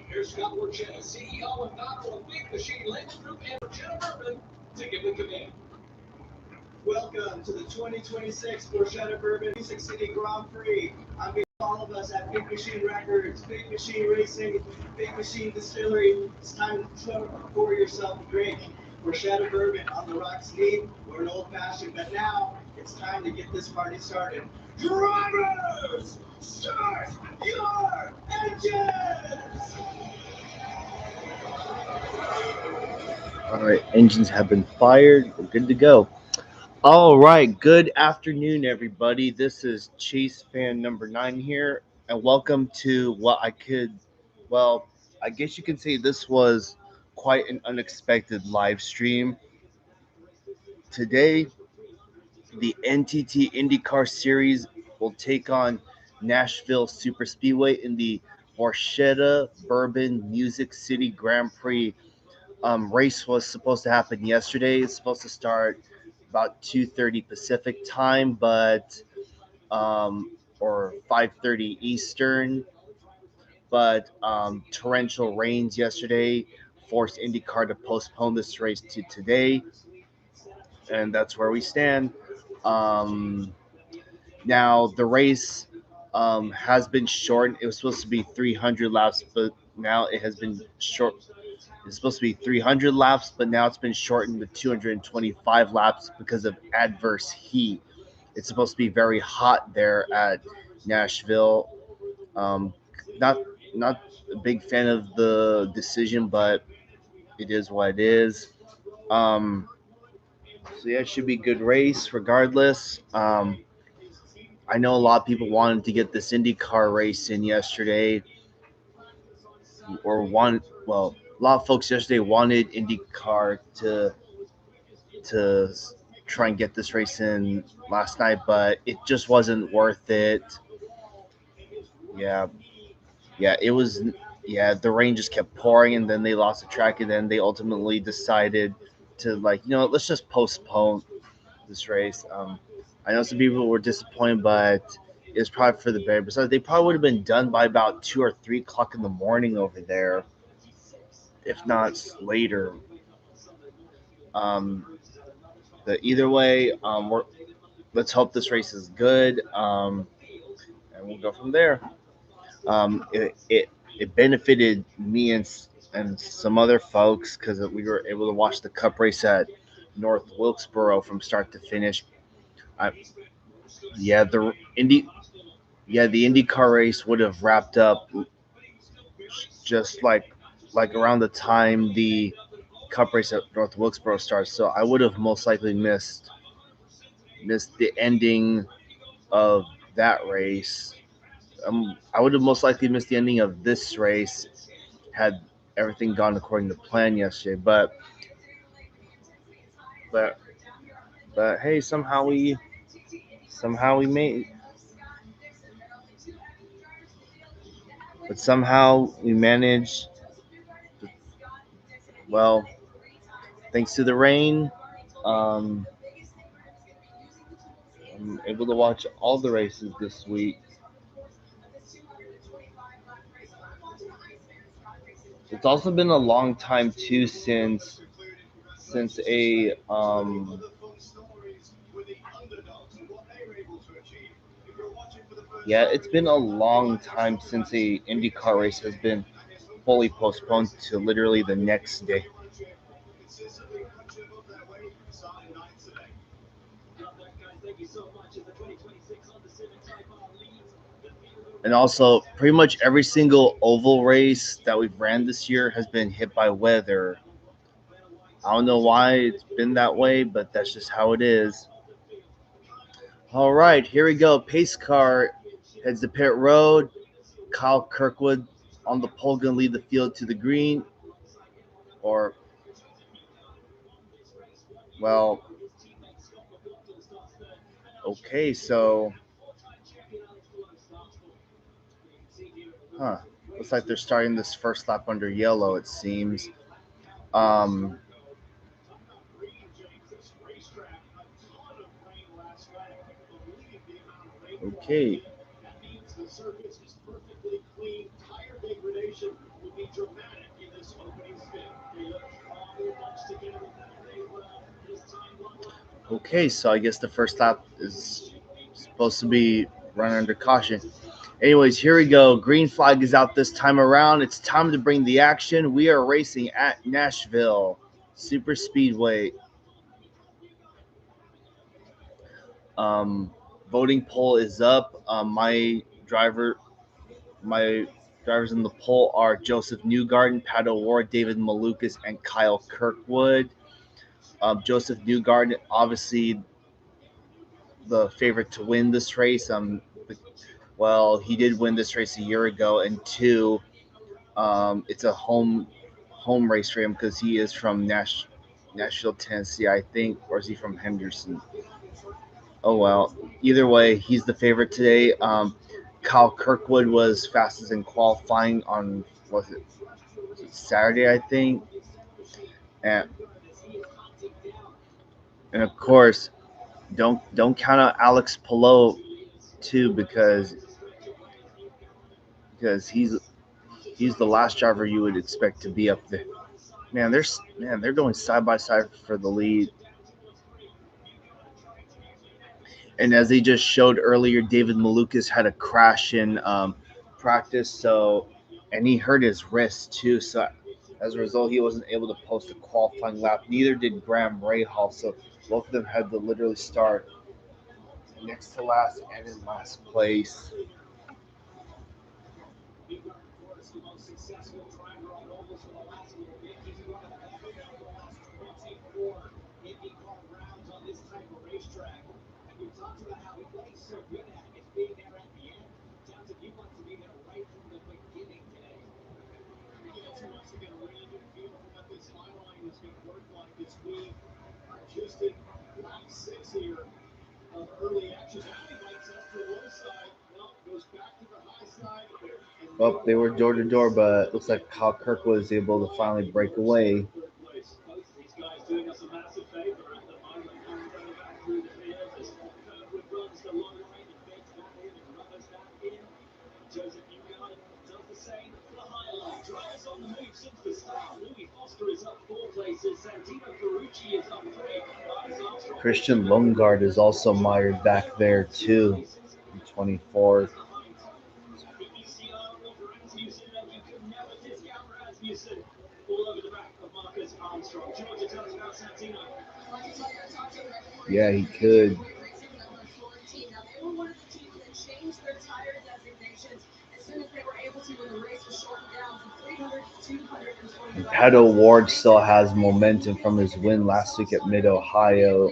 Here's Scott Borchetta, CEO and founder of Big Machine Label Group and Borchetta Bourbon, to give the command. Welcome to the 2026 Borchetta Bourbon Music City Grand Prix. I'm with all of us at Big Machine Records, Big Machine Racing, Big Machine Distillery. It's time to pour yourself a drink. Borchetta Bourbon on the rocks deep. We're an old fashioned, but now it's time to get this party started. Drivers, start your engines! All right, engines have been fired. We're good to go. All right, good afternoon, everybody. This is Chase fan number 9 here, and welcome to I guess you can say this was quite an unexpected live stream. Today, the NTT IndyCar Series will take on Nashville Super Speedway in the Borchetta Bourbon Music City Grand Prix. Race was supposed to happen yesterday. It's supposed to start about 2:30 Pacific time, but or 5:30 Eastern. But torrential rains yesterday forced IndyCar to postpone this race to today, and that's where we stand. Um, Now the race has been shortened. It was supposed to be 300 laps, but now it has been short. It's supposed to be 300 laps, but now it's been shortened to 225 laps because of adverse heat. It's supposed to be very hot there at Nashville. Um, not not a big fan of the decision, but it is what it is. Um, so yeah, it should be a good race regardless. I know a lot of people wanted to get this IndyCar race in yesterday, a lot of folks yesterday wanted IndyCar to try and get this race in last night, but it just wasn't worth it. Yeah, yeah, it was. Yeah, the rain just kept pouring, and then they lost the track, and then they ultimately decided to let's just postpone this race. I know some people were disappointed, but it was probably for the better. Besides, they probably would have been done by about 2 or 3 o'clock in the morning over there, if not later. Um, but either way, let's hope this race is good, and we'll go from there. It benefited me and some other folks because we were able to watch the Cup race at North Wilkesboro from start to finish. I, yeah, the IndyCar race would have wrapped up just like around the time the Cup race at North Wilkesboro starts. So I would have most likely missed the ending of that race. I would have most likely missed the ending of this race had everything gone according to plan yesterday. But but hey, somehow we made but somehow we managed. Well, thanks to the rain, um, I'm able to watch all the races this week. It's also been a long time too since a yeah, it's been a long time since a IndyCar race has been fully postponed to literally the next day. And also, pretty much every single oval race that we've ran this year has been hit by weather. I don't know why it's been that way, but that's just how it is. All right, here we go. Pace car heads to pit road. Kyle Kirkwood on the pole going to lead the field to the green. Or, well, okay, so, looks like they're starting this first lap under yellow, it seems. Um, okay. Okay, so I guess the first lap is supposed to be run under caution. Anyways, here we go. Green flag is out this time around. It's time to bring the action. We are racing at Nashville Super Speedway. Um, Voting poll is up. My drivers in the poll are Joseph Newgarden, Pat O'Ward, David Malukas, and Kyle Kirkwood. Joseph Newgarden, obviously the favorite to win this race. Well, he did win this race a year ago, and two, it's a home race for him because he is from Nashville, Tennessee, I think, or is he from Henderson? Oh well, either way, he's the favorite today. Kyle Kirkwood was fastest in qualifying on was it Saturday, I think, and of course, don't count out Alex Palou too because he's the last driver you would expect to be up there. They're going side by side for the lead. And as they just showed earlier, David Malukas had a crash in practice, and he hurt his wrist too. So as a result, he wasn't able to post a qualifying lap. Neither did Graham Rahal. So both of them had to literally start next to last and in last place. Well, they were door to door, but it looks like Kyle Kirk was able to finally break away. Christian Lundgaard is also mired back there too, 24th. Yeah, he could. And Pat O'Ward still has momentum from his win last week at Mid Ohio.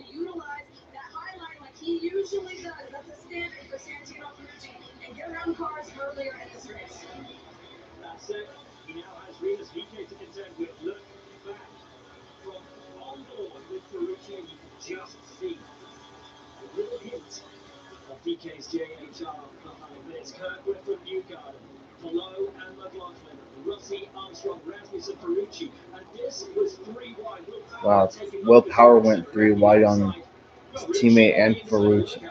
Wow, Will Power went 3 wide on his teammate and Ferrucci.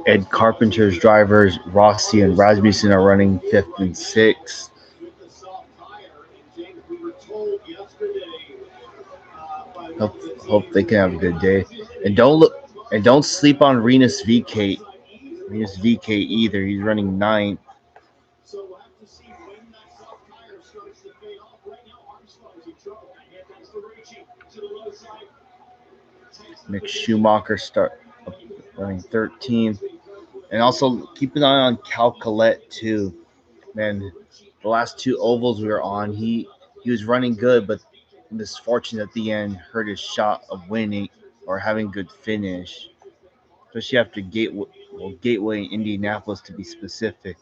Ed Carpenter's drivers, Rossi and Rasmussen, are running 5th and 6th. Hope they can have a good day. And don't sleep on Rinus VK. Rinus VK either. He's running 9th. Mick Schumacher running 13th. And also keep an eye on Cal Collette too. Man, the last two ovals we were on, he was running good, but misfortune at the end hurt his shot of winning or having good finish, especially after Gateway in Indianapolis to be specific.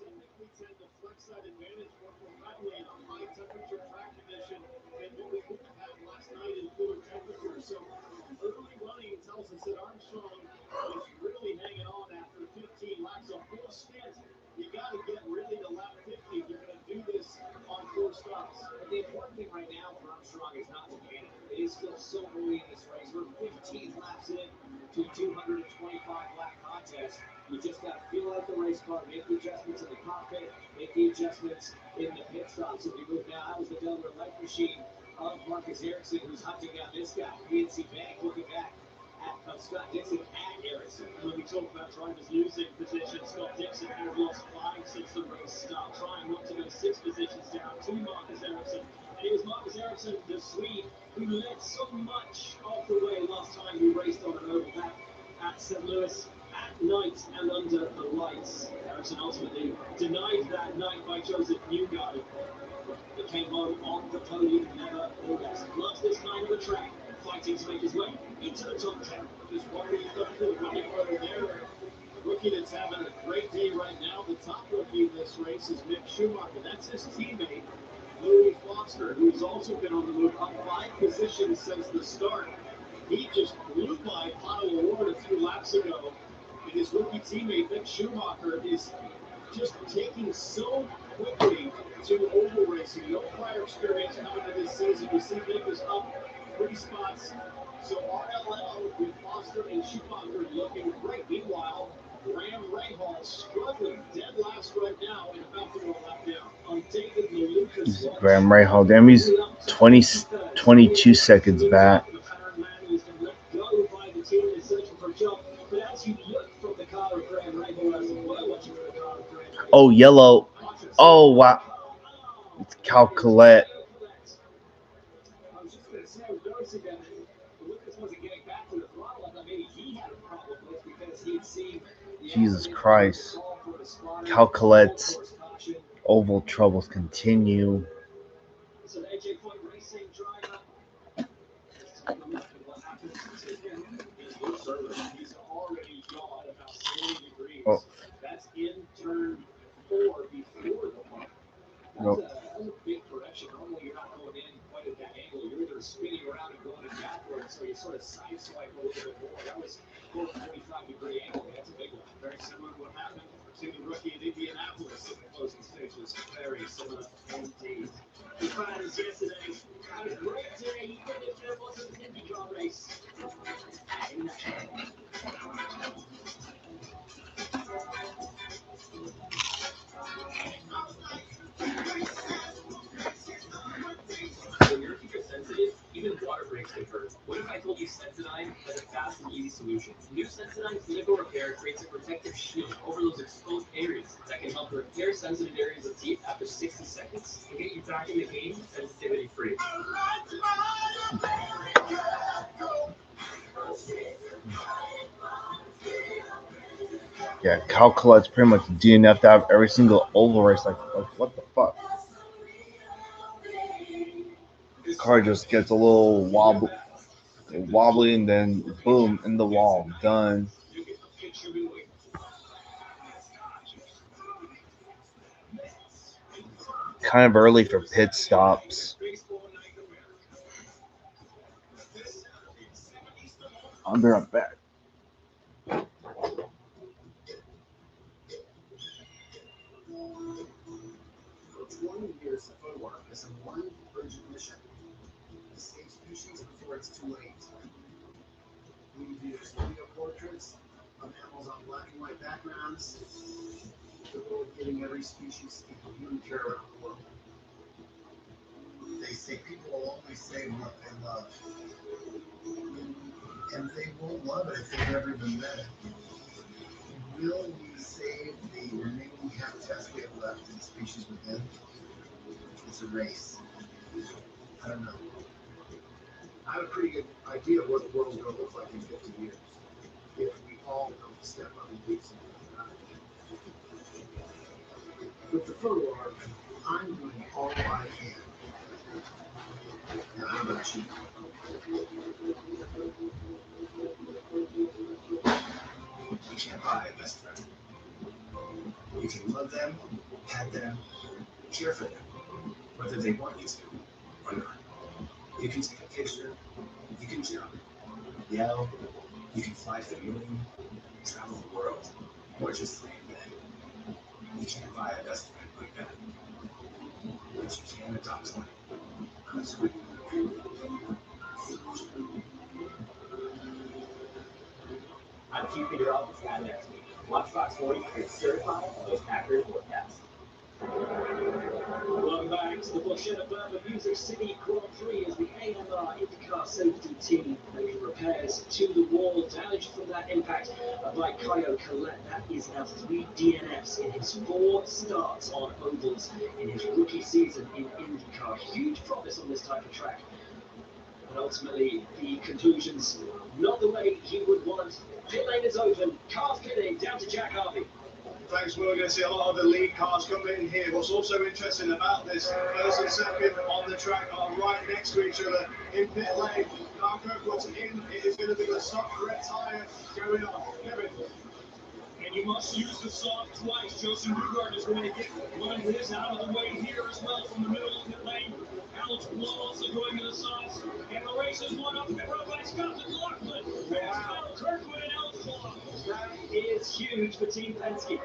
You got to get really to lap 50 if you're going to do this on 4 stops. But the important thing right now for Armstrong is not to panic. It is still so early in this race. We're 15 laps in to a 225 lap contest. You just got to feel out the race car, make the adjustments in the cockpit, make the adjustments in the pit stops. So we move now. That was the Delaware Light Machine of Marcus Ericsson, who's hunting down this guy. PNC Bank looking back at Scott Dixon at Ericsson. When we talk about drivers losing positions, Scott Dixon has lost 5 since the race stopped, trying not to go 6 positions down to Marcus Ericsson. And it was Marcus Ericsson, the Swede, who led so much off the way last time we raced on an oval back at St. Louis at night and under the lights. Ericsson ultimately denied that night by Joseph Newgarden. He came home on the podium, never the rest. Loves this kind of a track, fighting to make his way into the top 10. Just worried about the running order there. A rookie that's having a great day right now. The top rookie in this race is Mick Schumacher. That's his teammate, Louis Foster, who's also been on the move up 5 positions since the start. He just blew by Pato O'Ward a few laps ago. And his rookie teammate, Mick Schumacher, is just taking so quickly to oval racing. No prior experience coming into this season. You see Mick is up 3 spots. So RLL with Foster and Schumacher looking great. Meanwhile, Graham Rahal struggling dead last right now and about to go lap down. On David Maluka's watch. Graham Rahal, damn, he's 22 seconds back. Oh, yellow. Oh, wow. It's Cal Collette. Jesus Christ. Cal Collette's oval troubles continue. Oh. That's in turn 4 before the mark. That's a big correction. Normally, you're not going in quite at that angle. You're either spinning around and going in backwards, so you sort of sideswipe a little bit more. That was a 45-degree angle. That's a big one. Very similar to what happened to the rookie in Indianapolis in the closing stages. Very similar indeed. The fans yesterday had a great day, even if there wasn't an IndyCar race in Nashville. When you're future sensitive, even water breaks can hurt. What if I told you Sensodyne has a fast and easy solution? New Sensodyne Clinical Repair creates a protective shield over those exposed areas that can help repair sensitive areas of teeth after 60 seconds and get you back in the game sensitivity free. Yeah, Cal Collette's pretty much DNF to have every single oval race. Like what the fuck? The car just gets a little wobbly, and then boom, in the wall, done. Kind of early for pit stops. I'll be right back. For 20 years, the photo arc has one urgent mission: to save species before it's too late. We do studio portraits of animals on black and white backgrounds, the goal of giving every species equal human care around the world. They say people will only say what they love, and they won't love it if they've never been met. Will we save the remaining habitats we have left in the species within? It's a race. I don't know. I have a pretty good idea of what the world's going to look like in 50 years if we all don't step up and do something about it. With the photo art, I'm doing all I can. Now, how about you? You can't buy a best friend. You can love them, pet them, care for them, whether they want you to or not. You can take a picture, you can jump, yell, you can fly to the moon, travel the world, or just lay in bed. You can't buy a best friend like that, but you can adopt one. I'm Chief Meteorologist at NTT. Watch Fox 40 for its certified most accurate forecast. Welcome back to the Borchetta Bourbon Music City Grand Prix as the AMR IndyCar safety team making repairs to the wall damaged from that impact by Caio Collet. That is now 3 DNFs in his 4 starts on ovals in his rookie season in IndyCar. Huge promise on this type of track. And ultimately, the conclusions not the way he would want. Pit lane is open. Cars pitting down to Jack Harvey. Thanks, we're going to see a lot of the lead cars coming in here. What's also interesting about this, first and second on the track are right next to each other in pit lane. Now Kirkwood's in, it is going to be the soft red tyre going on. Kevin. And you must use the soft twice. Joseph Newgarden is going to get one of his out of the way here as well from the middle of the pit lane. Alex Blow also going to the softs. And the race is won up in front by Scott McLaughlin. Wow. Kirkwood and Alex Blow. That is huge for Team Penske.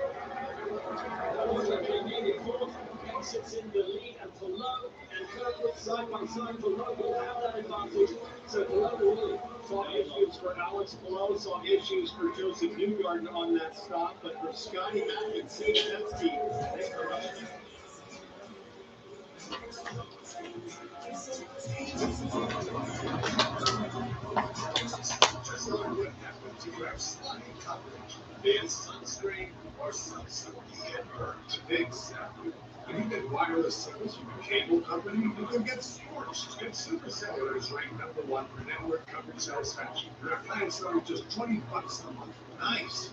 Maybe fourth exits in the lead, and Palou and Kirkwood side by side. Palou will have that advantage. So Palou will Saw issues for Alex Blow, saw issues for Joseph Newgarden on that stop, but for Scotty Mack and Team Penske, thanks for rushing it. Just learn what happens if you have slimy coverage. Be it sunscreen or sunsilk, you get burned. Exactly. If you get wireless service from a cable company, you can get scorched. And Super Cellular is ranked #1 for network coverage satisfaction. Their plan start at just $20 a month. Nice.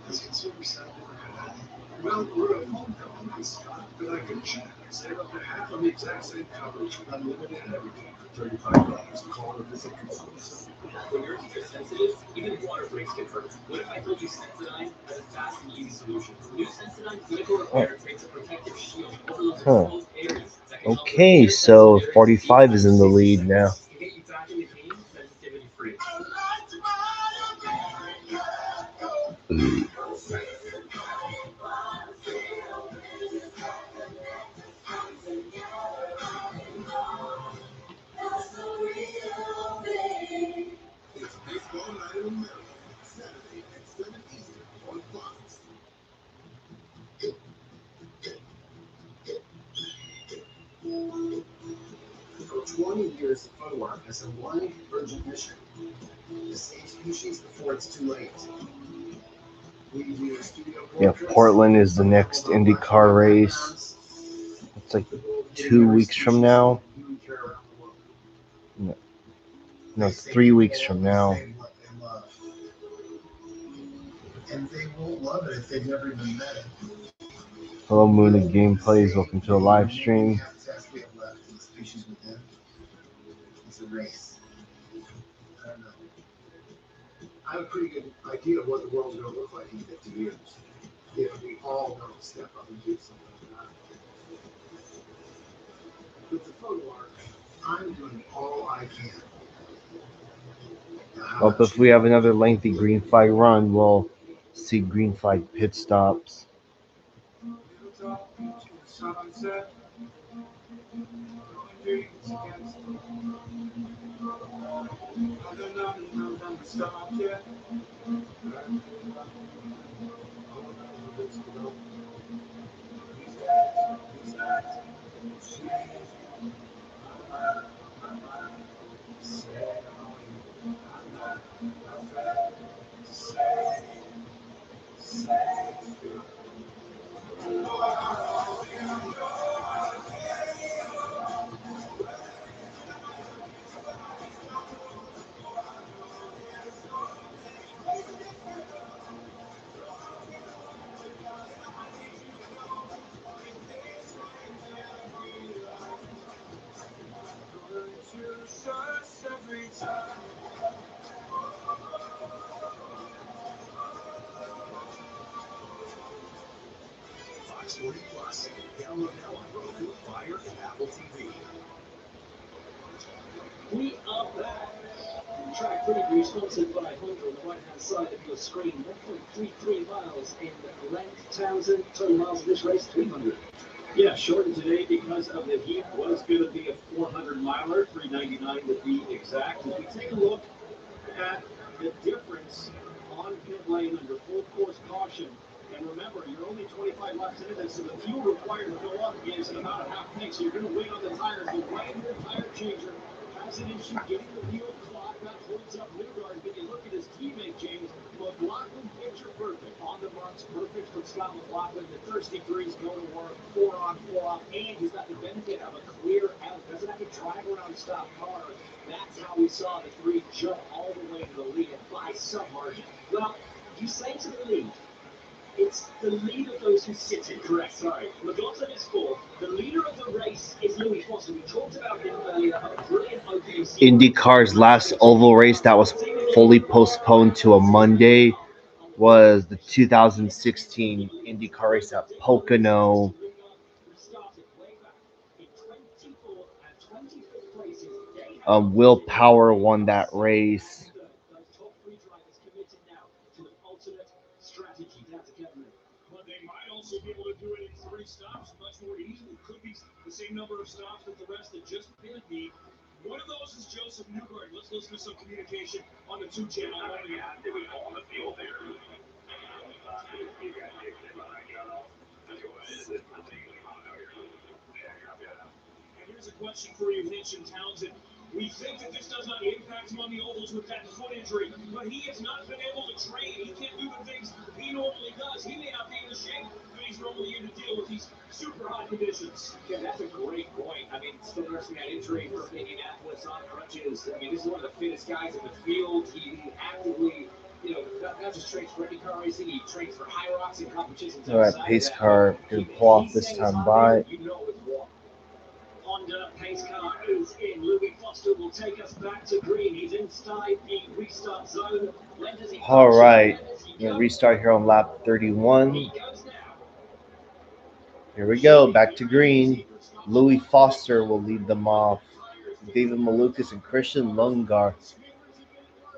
Does Consumer Cellular have that? Well, we're a phone company, Scott, but I can check. Save up to half of the exact same coverage with unlimited everything for $35. Call or visit Consumer Cellular. When your teeth are sensitive, even water breaks can hurt. What if I told you Sensodyne has a fast and easy solution? New Sensodyne Clinical Repair creates a protective shield over those exposed areas that can help Okay, repair so sensitive areas 45 is in the lead now. to get you back in the game sensitivity free. It's Baseball Night in America, Saturday at 7 Eastern on Fox. For 20 years, the photo art has had one urgent mission: to save species before it's too late. We do studio Yeah, portraits, Portland is the next IndyCar race. It's like 2 weeks from now. human care around the world. No, 3 weeks from now. Say what they love. And they won't love it if they've never even met it. Hello, Moon and Gameplays. Welcome to a live stream. The test we have left in the species within is a race. I don't know. I have a pretty good idea of what the world's going to look like in 50 years if we all don't step up and do something about it. With the photo art, I'm doing all I can. Now, how Well, about if you? we have another lengthy green flag run, we'll see green flag pit stops. Sunset. Stop yet. Max 40 Plus. Download now on Roku, Fire, and Apple TV. We are back. Track Prix, sponsored by Honda on the right-hand side of your screen. 1.33 miles in length. Townsend, total miles of this race, 300. Yeah, shortened today because of the heat. Was going to be a 400-miler, 399 to be exact. As we take a look at the difference on pit lane under full course caution. And remember, you're only 25 laps into this, so the fuel required to fill up is about a half tank. So you're going to wait on the tires. The Wagner tire changer has an issue getting the wheel clogged. That holds up Newgard. But you look at his teammate, James McLaughlin, picture perfect. On the marks, perfect for Scott McLaughlin. The thirsty threes go to work, 4 on, 4 off, and he's got the benefit of a clear out. Doesn't have to drive around stopped cars. That's how we saw the three jump all the way to the lead by some margin. Well, you say to the lead. It's the lead of those who sit in. Correct, sorry. McLaughlin is fourth. The leader of the race is Louis Foster. We talked about him earlier. A brilliant opening. IndyCar's last oval race that was fully postponed to a Monday was the 2016 IndyCar race at Pocono. Will Power won that race. But they might also be able to do it in 3 stops much more easily. Could be the same number of stops that the rest that just did need. One of those is Joseph Newgard. Let's listen to some communication on the 2-channel. On the field there. And here's a question for you, Hinch and Townsend. We think that this does not impact him on the ovals with that foot injury, but he has not been able to train. He can't do the things he normally does. He may not be in the shape that he's normally in to deal with these super hot conditions. Yeah, that's a great point. I mean, still nursing that injury from Indianapolis on crutches. I mean, this is one of the fittest guys in the field. He actively, not just trains for IndyCar racing, he trains for high rocks and competitions. All right, pace car didn't pull off this time by. Honda pace car is in. Louis Foster will take us back to green. He's inside the restart zone. All right, I'm going to restart here on lap 31. Here we go, back to green. Louis Foster will lead them off. David Malukas and Christian Lungar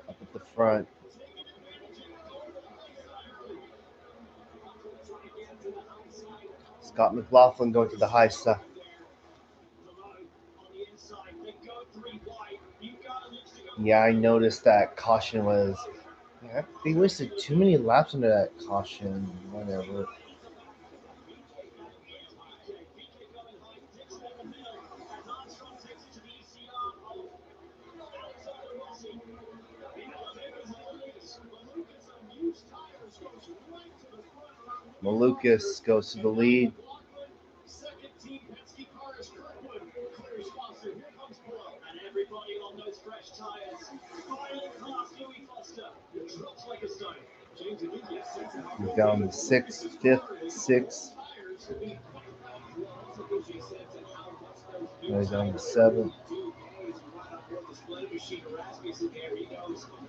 up at the front. Scott McLaughlin going to the high side. Yeah, I noticed that caution was. Yeah, they wasted too many laps under that caution. Whatever. Malukas goes to the lead. And everybody on those fresh tires. Final class, Louis Foster. Drops like a stone. James, it gives you a sense of how Down to 6th, 5th, 6th. Down to 7th.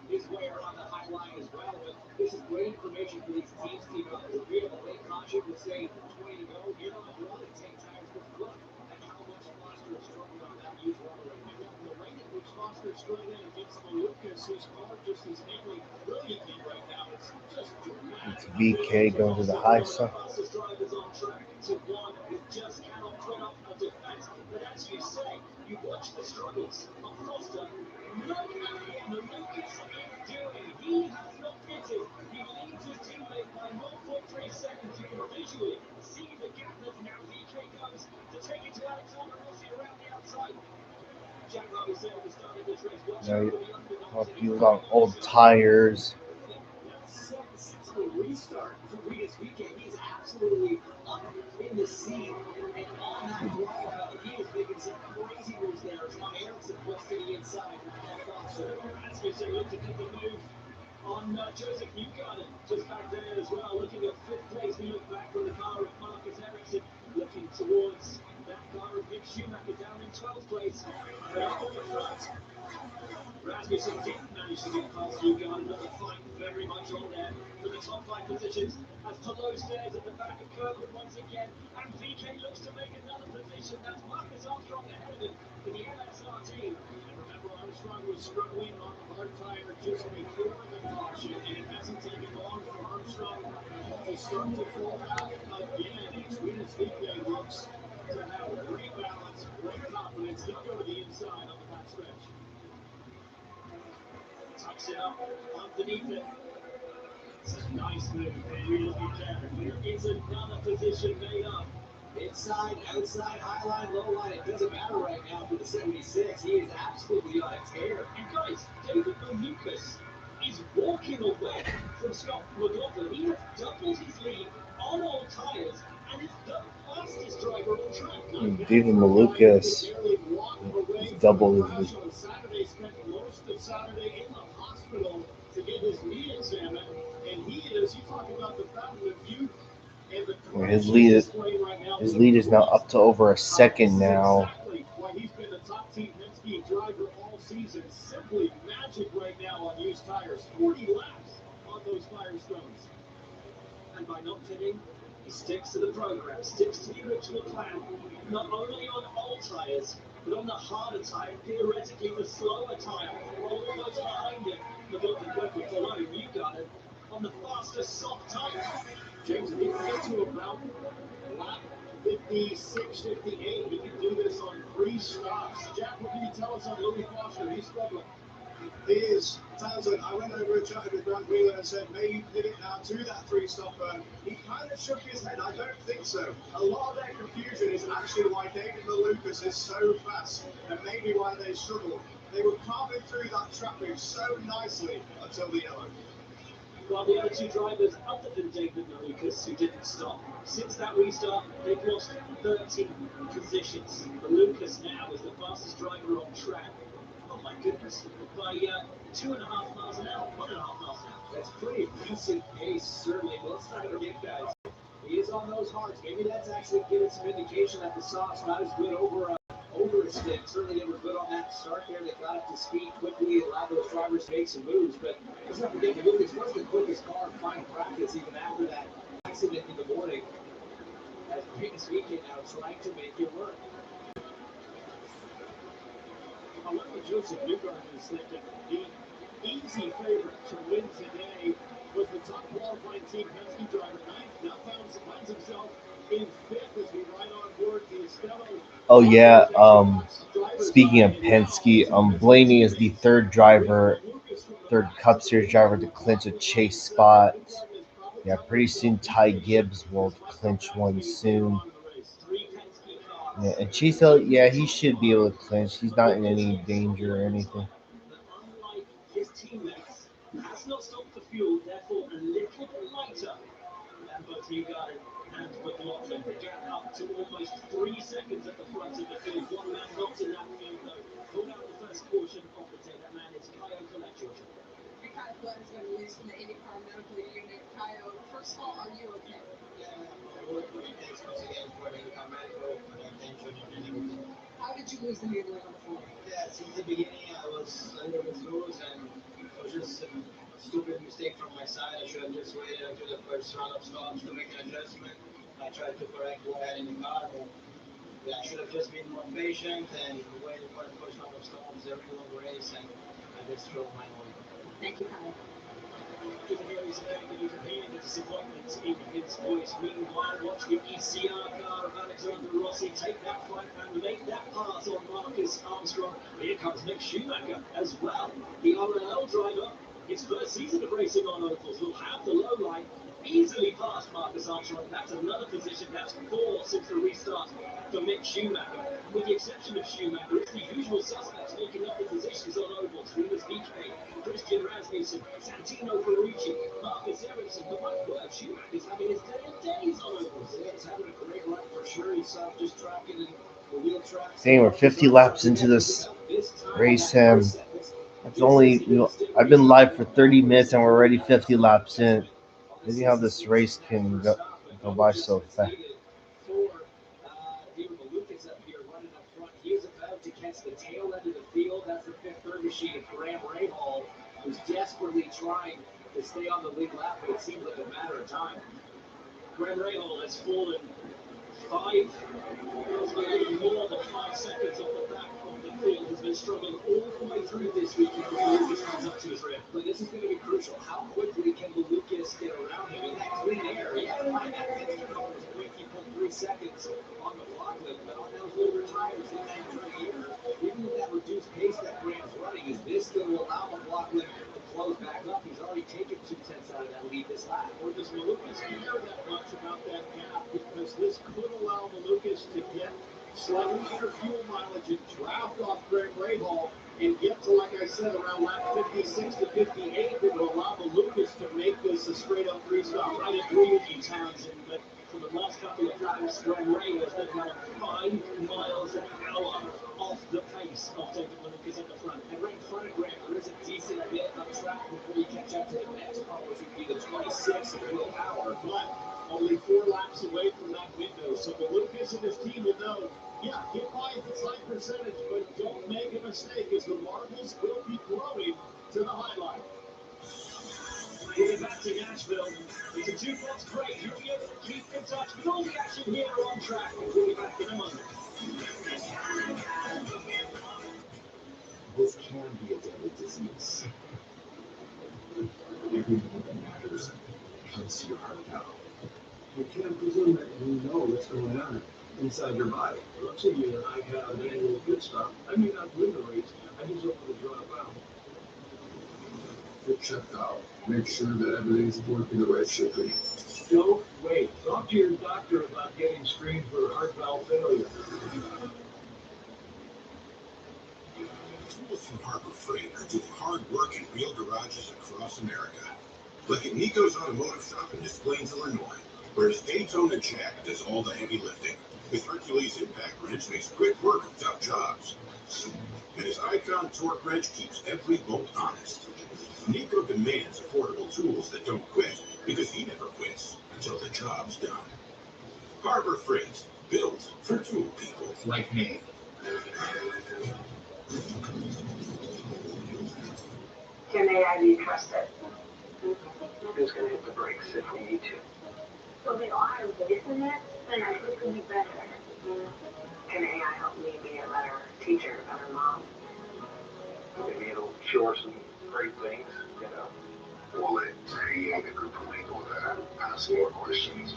His way around the high line as well. But this is great information for these teams. Team up the real late caution would say 20 to go. You're not going to take tires, but look at how much Foster is struggling on that used rubber right now. The rate at which Foster is struggling against Malukas, whose car just is handling brilliantly right now. It's just dramatic. It's VK going to the high side. Fastest drivers on track to one who just cannot put up a defense. But as you say, you watch the struggles of Foster. Look at him, Malukas is doing. He has not pitted. He leads his teammate by 0.3 seconds. You can visually see the gap that now VK goes to take it to Alexander Rossi around the outside. Jack Robbie said at the start of this race, He's on old tires. Since the restart for Regis VK, he's absolutely up in the scene. And on that blowout, he is making some crazy moves there. As now Ericsson flips to the inside of Foster. Rasmussen looked to make a move on Joseph Newgarden just back there as well, looking at 5th place. We look back from the car of Marcus Ericsson, looking towards that car of Mick Schumacher down in 12th place. But up in the front, Rasmussen didn't manage to get past Newgarden, but the fight very much on there for the top 5 positions as Pelot stares at the back of Kirkwood once again. again, and PK looks to make another position. That's Marcus Armstrong ahead of him in the LSR team. And remember, Armstrong was struggling on the hard tire just before the caution, and it hasn't taken long for Armstrong to start to fall back again. And Swedish PK looks to have great balance, great confidence. He'll go to the inside on the back stretch. Tucks it up underneath it. It's a nice move. And you look at that. There is another position made up. Inside, outside, high line, low line, it doesn't matter right now for the 76. He is absolutely on a tear. And guys, David Malukas is walking away from Scott McLaughlin. He has doubled his lead on all tires and is the fastest driver on track. David Malukas doubled his lead. On Saturday, spent most of Saturday in the hospital to get his knee examined. And he is, you talk about the fountain of youth. His lead is now up to over a second now. Exactly why he's been the top team Penske driver all season. Simply magic right now on used tires. 40 laps on those Firestones. And by not pitting, he sticks to the program, sticks to the original plan. Not only on old tires, but on the harder tire, theoretically the slower tire. Roll almost behind him. McLaughlin quickly following. You got it on the faster soft tire. James, if he can get to about lap 56, 58, he can do this on 3 stops. Jack, what can you tell us on Louis Foster? He's struggling. He is talented. I went over and chatted with Grant Wheeler and said, maybe pivot now to that 3-stopper. He kind of shook his head. I don't think so. A lot of their confusion is actually why David Malukas is so fast and maybe why they struggled. They were carving through that traffic so nicely until the yellow. Well, the other 2 drivers, other than David Malukas, who didn't stop, since that restart, they've lost 13 positions. Malukas now is the fastest driver on track. Oh my goodness, by 2.5 miles an hour, 1.5 miles an hour. That's pretty decent pace, certainly. But let's not forget, guys, he is on those hards. Maybe that's actually giving some indication that the soft's not as good over his stick. Certainly they were good on that start there. They got up to speed quickly, allowed those drivers to make some moves. But let's not forget, Lucas was the quickest car in final practice even after that accident in the morning. As Peyton's weekend now trying to make it work. I wonder what Joseph Newgarden is thinking. The easy favorite to win today was the top qualifying team Penske driver, 9th. Now finds himself in 5th as we ride on board the Estella. Oh yeah. Speaking of Penske, Blaney is the third Cup Series driver to clinch a chase spot. Yeah, pretty soon Ty Gibbs will clinch one soon. Yeah, and Chase Elliott, yeah, he should be able to clinch. He's not in any danger or anything. Unlike his teammates, has not stopped the fuel, therefore a little lighter. But he got it. And McLaughlin, the gap up to almost 3 seconds at the front of the field. One man not in that field, though. Pulled out the first portion of the day. That man is Kyle Collette, Georgia. Kyle Collette has been released from the IndyCar medical unit. Kyle, first of all, are you okay? Thanks once again for the medical attention and everything. How did you lose the lead on the floor? Yeah, since the beginning I was a little bit loose and it was just a stupid mistake from my side. I should have just waited until the first round of stops to make an adjustment. I tried to correct what I had in the car, but yeah, I should have just been more patient and waited for the first round of stops, a really long race, and I just drove my own. Thank you, Kyle. You can hear his effect, you can hear the disappointment in his voice. Meanwhile, watch the ECR car of Alexander Rossi take that fight and make that pass on Marcus Armstrong. Here comes Mick Schumacher as well. The RLL driver, his first season of racing on ovals, will have the low line easily past Marcus Armstrong. That's another position. That's 4 since the restart for Mick Schumacher. With the exception of Schumacher, it's the usual suspects taking up the positions on ovals. Rivers VK, Christian Rasmussen, Santino Ferrucci, Marcus Ericsson. But my word, Schumacher's having his day of days on ovals. Yeah, he's having a great run for sure. He's just tracking the wheel tracks. Dang, we're 50 laps into this race, and that's only, I've been live for 30 minutes and we're already 50 laps in. Maybe how this race can go by so fast. David Malukas up here running up front. He is about to catch the tail end of the field. That's the 5th third machine, Graham Rahal, who's desperately trying to stay on the lead lap, but it seems like a matter of time. Graham Rahal has fallen More than 5 seconds off the back of the field. Has been struggling all the way through this week before he just comes up to his rim. But this is going to be crucial. How quickly can Lucas get around him in that clean air? Yeah, fine. That fits turnovers at 19.3 seconds on the clock limit, but on those older tires in that third year, even with that reduced pace that Graham's running, is this going to allow the clock limit to close back up? He's already taken 2/10 out of that lead this lap. Or does Malukas care that much about that gap? Because this could allow Malukas to get slightly better fuel mileage and draft off Greg Rahal and get to, like I said, around lap 56 to 58 that will allow Malukas to make this a straight-up three-stop. I agree with you, Townsend, but for the last couple of times, Greg Ray has been about 5 miles an hour off the pace of David Malukas at the front. And right in front of Graham, there is a decent bit of track before we catch up to the next car, which would be the 26 of Will Power. But only 4 laps away from that window. So Malukas and his team will know, yeah, get by at this high percentage, but don't make a mistake as the marbles will be blowing to the highlight. Getting back to Nashville, it's a 2-box break. Julian, keep in touch with all the action here on track. We'll be back in a moment. This can be a deadly disease. Every moment matters. Comes to your heart now. You can't presume that you know what's going on inside your body. Let's say you and I got an annual good stuff. I may not win the race. I just hope to drop out. Get checked out. Make sure that everything's working the way it should be. Don't wait. Talk to your doctor about getting screened for heart valve failure. Tools from Harbor Freight are doing hard work in real garages across America. Like at Nico's Automotive Shop in Des Plaines, Illinois, where his Daytona Jack does all the heavy lifting. His Hercules Impact Wrench makes quick work of tough jobs. And his Icon Torque Wrench keeps every bolt honest. Nico demands affordable tools that don't quit because he never quits until the job's done. Harbor Freight, built for tool people like me. Can AI be trusted? Who's going to hit the brakes if we need to? So they all have ways in it, then I think it'll be better. Can AI help me be a better teacher, a better mom? Maybe it'll show us some great things, you know. Well, it create a group of people that ask more questions.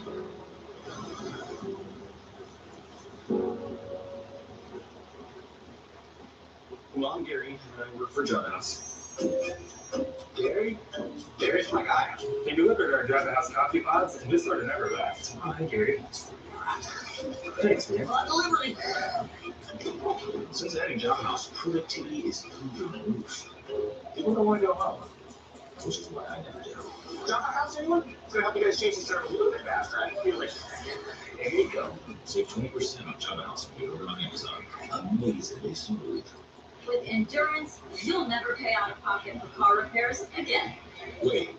Well, I'm Gary, and I work for Drive House. Gary? Gary's my guy. He delivered our Drive House coffee pods and just sort of never left. Oh, hi, Gary. Thanks, man. Delivery! Since adding Drive House, productivity is through the roof. People don't want to go home, which is why I never do. Drive House, anyone? It's going to help you guys change the service a little bit faster. I feel like, there you go. Save 20% on Drive House when you order on Amazon. Amazingly smooth. With Endurance, you'll never pay out of pocket for car repairs again. Wait,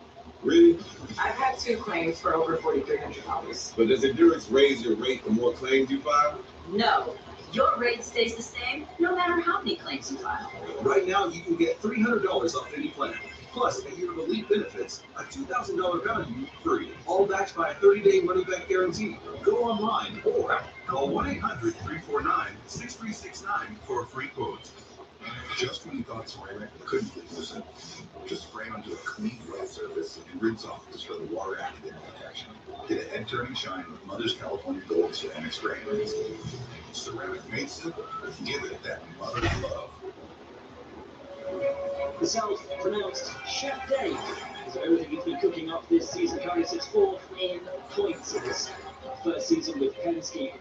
really? I've had 2 claims for over $4,300. But does Endurance raise your rate the more claims you file? No, your rate stays the same no matter how many claims you file. Right now, you can get $300 off any plan, plus a year of elite benefits, a $2,000 value free, all backed by a 30-day money-back guarantee. Go online or call 1-800-349-6369 for a free quote. Just when you thought ceramic couldn't be loosened, just spray onto a clean, wet surface and rinse off to show the water active protection. Get a head-turning shine with Mother's California Gold Ceramic Spray. Ceramic made simple. Give it that mother's love. The South pronounced Chef Day because of everything he's been cooking up this season. Currently sits 4th in points in his first season with Penske.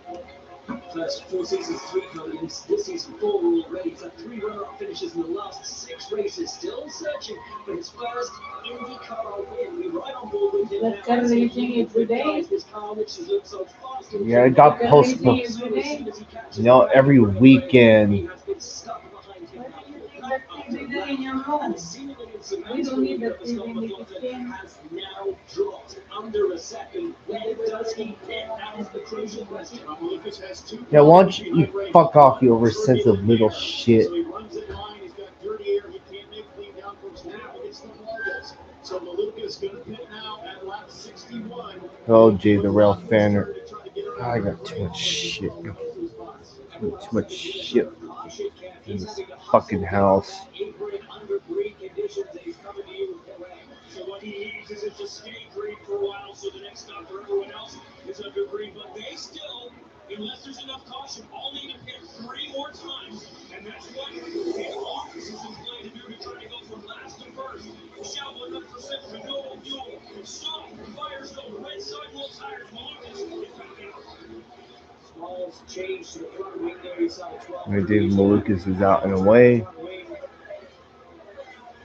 First 4 seasons, 3 podiums. This season, 4 already. He's had 3 runner-up finishes in the last 6 races. Still searching for his first IndyCar win. We're right on board with him now. This car, which has looked so fast. Yeah, I got postponed. You know, every weekend. He has been stuck behind him. We don't need that TV in the kitchen. Has now dropped under a second. Where does he fit? That is the crucial question. Lucas has 2. Yeah, why don't you fuck off, you oversensitive little shit. So he runs in line. He's got dirty air. He can't make clean downforce now. It's the marbles. So Malukas going to pit now at lap 61. Oh, gee, the rail fanner. To try to get her I got too much shit. Too much shit in this fucking house. So what he needs is it to stay green for a while, so the next stop for everyone else is under green. But they still, unless there's enough caution, all need to hit 3 more times, and that's what the office is in play to do to try to go from last to first. Shell 100% renewable fuel, soft Firestone, red sidewall tires, Malukas is back out. Smalls change to the front wing there. He saw the 12. David Malukas is out and away.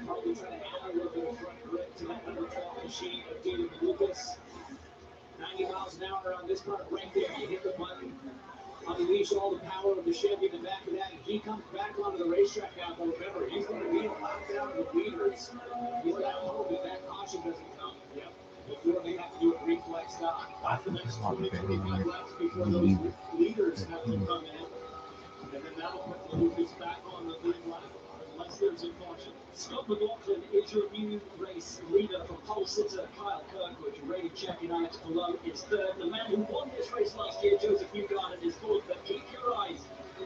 Probably trying to add a little bit of front grip to that number 12 machine of David Malukas. 90 miles an hour on this part right there. You hit the button, unleash all the power of the Chevy in the back of that, and he comes back onto the racetrack now. But remember, he's going to be a lap down the leaders. He's got to hope that caution doesn't come. Yep. Before they have to do a reflex stop. I think Next it's not 20, very 25 laps before those leaders have to come in. And then that'll put Malukas back on the lead lap unless there's a caution. Scott McLaughlin is your new race leader for pole sitter Kyle Kirkwood. Your rated champion Alex Palou is third. The man who won this race last year, Joseph Newgarden, is fourth. But keep your eyes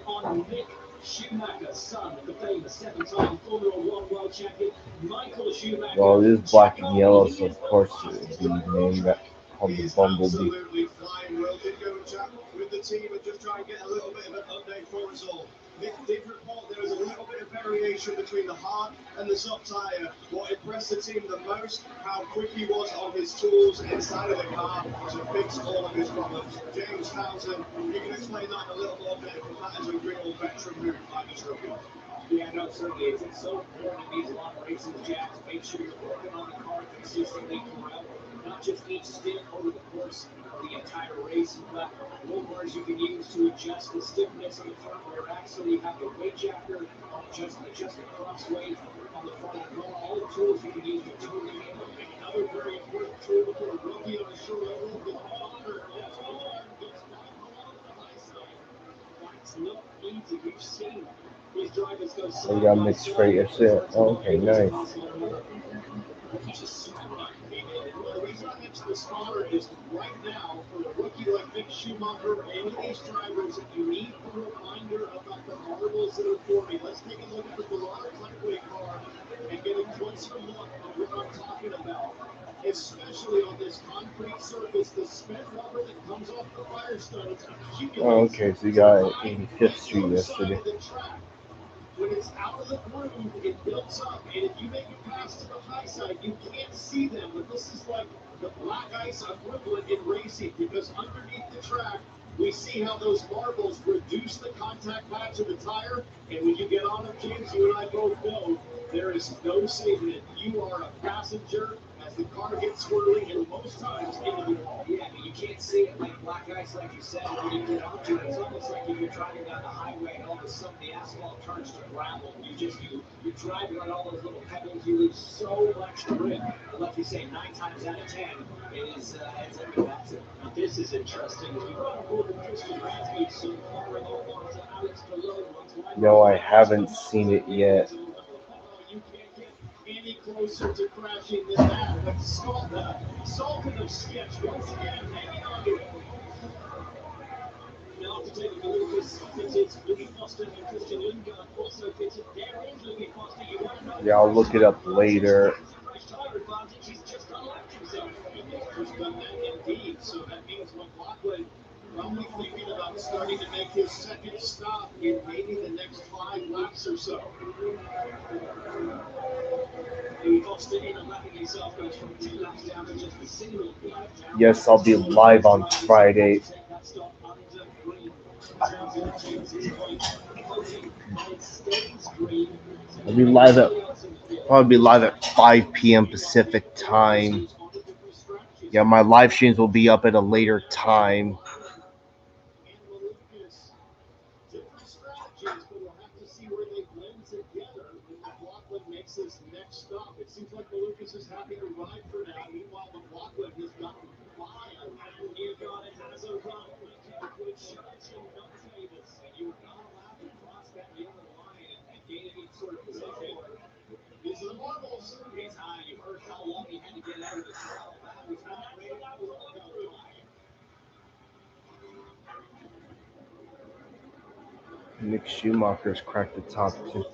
on Mick Schumacher, son of the famous 7-time Formula One world champion Michael Schumacher. Well, it is black and yellow, so of course it would be named that called the He's Bumblebee. absolutely flying well. Did go and chat with the team and just try and get a little bit of an update for us all. Nick did report there was a little bit of variation between the hard and the soft tyre. What impressed the team the most, how quick he was on his tools inside of the car to fix all of his problems. James Townsend, you can explain that a little more bit, but that is a real veteran move by this rookie. Yeah, no, certainly is. It's so important in these long races, Jack, to make sure you're working on the car consistently throughout, not just each stint over the course of the entire race. You've got rollbars you can use to adjust the stiffness on the front rear axle. You have the weight jacker, adjust the cross weight on the front of the car. All the tools you can use to tune the handle. And another very important tool for a rookie on a short oval, the spotter. The spotter gets back along to the high side. That's not easy. We've seen these drivers go So we got mixed freight yesterday. Oh, okay, nice. Well, the reason I mentioned the spotter is right now, for a rookie like Mick Schumacher or any of these drivers, you need a reminder about the marbles that are forming. Let's take a look at the Bourbon Lightweight car and get a closer look at what I'm talking about. Especially on this concrete surface, the spent rubber that comes off the Firestones accumulates. Oh, okay, so you got 85th Street yesterday. When it's out of the groove, it builds up, and if you make it past to the high side, you can't see them. But this is like the black ice equivalent in racing, because underneath the track, we see how those marbles reduce the contact patch of the tire, and when you get on them, James, you and I both know there is no saving it. You are a passenger as the car gets swirly, and most times into the wall. Yeah, you can't see it like black ice, like you said. When you get onto it, it's almost like if you're driving down the highway and all of a sudden the asphalt turns to gravel. You're driving on all those little pebbles. You lose so much grip. But like you say, 9 times out of 10, it ends up in an accident. Now this is interesting. We run over Christian Ransby, so firing off onto Alex Palou. No, I haven't seen it yet. You can't get any closer to crashing than that. But Sultan of Sketch once again hanging on to it. Now after taking Malukas, fitted Louis Foster and Christian Lundgaard also fitted. There is Louis Foster. You want to know? Yeah, I'll look it up later. Fresh tire advantage. He's just unlocked himself. He has just done that indeed. So that means McLaughlin probably thinking about starting to make his second stop in maybe the next 5 laps or so. Louis Foster in unlapping himself goes from 2 laps down to just a single lap down. Yes, I'll be live on Friday. That stop under green. I'll probably be live at 5 p.m. Pacific time. Yeah, my live streams will be up at a later time. Different strategies, but we'll have to see where they blend together when McLaughlin makes his next stop. It seems like Malukas is happy to ride for now. Meanwhile, McLaughlin has gotten wild. Newgarden has a run. Kirkwood, Churchill, not Davis. And you're not allowed to cross that yellow line and gain any sort of position. These are the marbles. It's high. You heard how long he had to get out of the throttle. That was not ready to go by. Mick Schumacher's cracked the top two.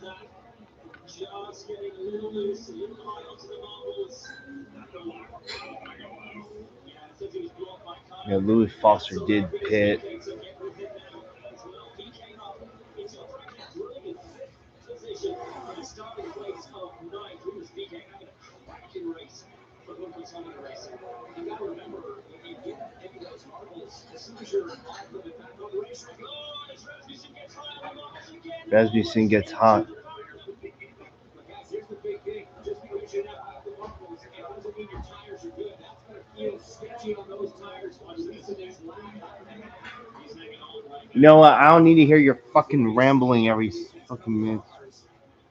Just getting a little loose, a little high onto the marbles. Yeah, it says he was blocked by Kyle. Yeah, Louis Foster did pit. To get with him now as well. He came up into a frankly brilliant fifth position from a starting place of ninth. Louis DK having a cracking race for Lucas Honda Racing. You got to remember, you get into those marbles as soon as you're off them and back on the racetrack. Oh, as Rasmussen gets high on the marbles again. Rasmussen gets hot. But guys, here's the big thing. Just because you're not off the marbles, it doesn't mean your tires are good. That's going to feel sketchy on those tires. Watch this in his lap and a half. He's hanging all the way back. You know what? I don't need to hear your fucking rambling every fucking minute.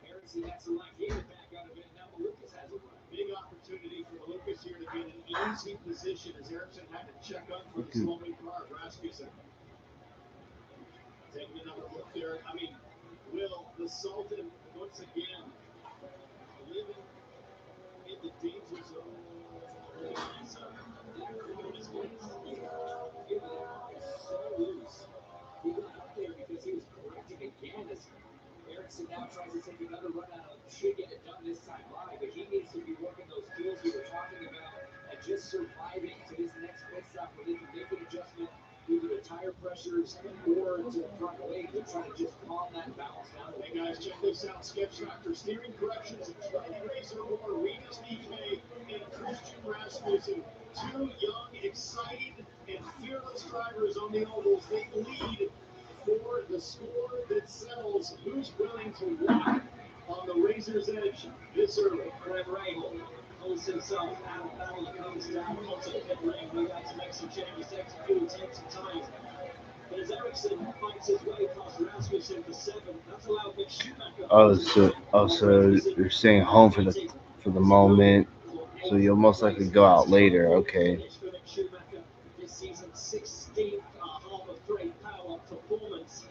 Ericsson gets a lap. He had to back out of it. Now Malukas has a lap. Big opportunity for Malukas here to get an easy position as Ericsson had to check up for the slowing car. Rasmussen taking another look there. I mean, Will, the Sultan, once again, living in the danger zone. That grin on his face. It was so loose. He got up there because he was correcting again as Ericsson now tries to take another run out of him. Should get it done this time live, but he needs to be working those skills we were talking about and just surviving to this next pit stop where they can make an adjustment either to tire pressures or to front weight to try to just calm that balance down. Hey guys, check this out. Sketch Factor steering corrections and 20 race or more. Remus DK and Christian Rasmussen, two young, exciting, and fearless drivers on the ovals. They lead for the score that settles who's willing to walk on the razor's edge this early. Greg Rahal pulls himself out of battle and comes down onto the pit lane. We got to make some changes, execute, take some time. But as Ericsson fights his way past Rasmussen for seventh, that's allowed Mick Schumacher. So you're staying home for the moment, so you'll most likely go out later. Okay. This season's 16th Hall of Fame power performance.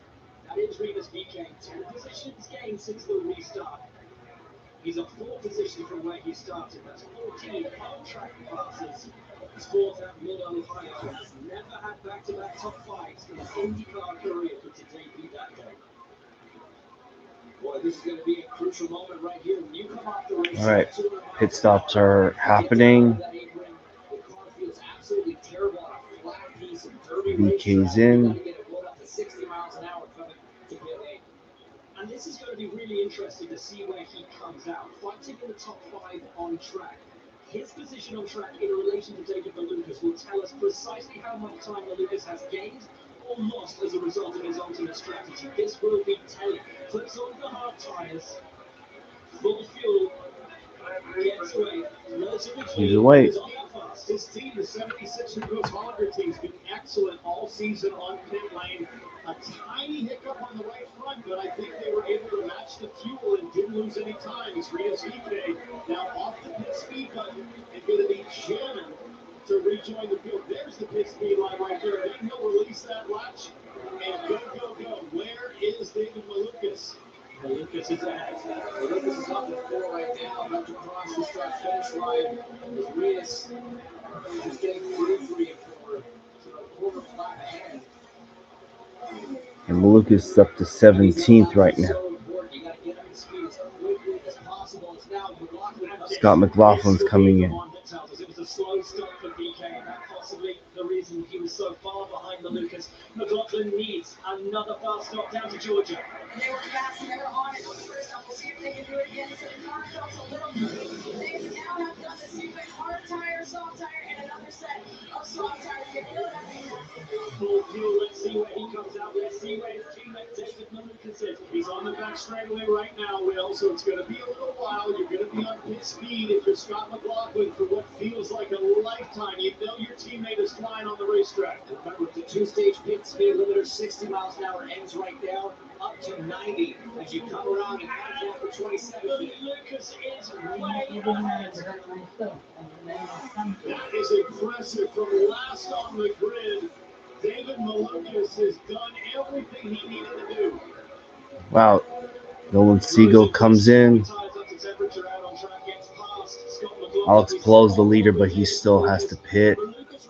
That is Remus DK. 10 positions gained since the restart. He's a 4 position from where he started. That's 14 on-track passes. He's fourth at Mid-Ohio. Has never had back-to-back top 5s in his IndyCar career, but to debut that day. Boy, this is going to be a crucial moment right here. When you come off the race, all right, pit stops are happening. BK's in. And this is going to be really interesting to see where he comes out. Fighting in the top 5 on track. His position on track in relation to David Malukas will tell us precisely how much time Malukas has gained or lost as a result of his ultimate strategy. This will be telling. Puts on the hard tires, full fuel, gets away. He's away. His team, the 76 Brooks Holiday team, has been excellent all season on pit lane. A tiny hiccup on the right front, but I think they were able to match the fuel and didn't lose any time. He's Remus DK now off the pit speed button and going to be jamming to rejoin the field. There's the pit speed line right there. Then he'll release that latch and go, go, go. Where is David Malukas? Malukas is ahead. Malukas is up at 4 right now, about to cross the start-finish line. As Remus is getting through 3 and 4, so a quarter lap ahead. And Malukas is up to 17th right now. Scott McLaughlin's coming in. It was a slow start for DK, and that possibly the reason he was so far behind Malukas. McLaughlin needs another fast stop down to Georgia. They were fast and they were on it first. We'll see if they can do it again. So the car felt a little moved. They now have done the sequence hard tire, soft tire, and another set of soft tires. They feel that. Full fuel. Let's see where he comes out. Let's see where his teammate David Malukas is. He's on the back straightaway right now, Will. So it's going to be a little while. You're going to be on pit speed if you're Scott McLaughlin for what feels like a lifetime. You know your teammate is flying on the racetrack. Remember, the 2-stage pit speed limiter, 60 miles an hour, ends right now, up to 90 as you come around and count down for 27 feet. Lucas is way ahead. That is impressive from last on the grid. David Malukas has done everything he needed to do. Wow. Nolan Siegel comes in. Alex Palou the leader, but he still has to pit.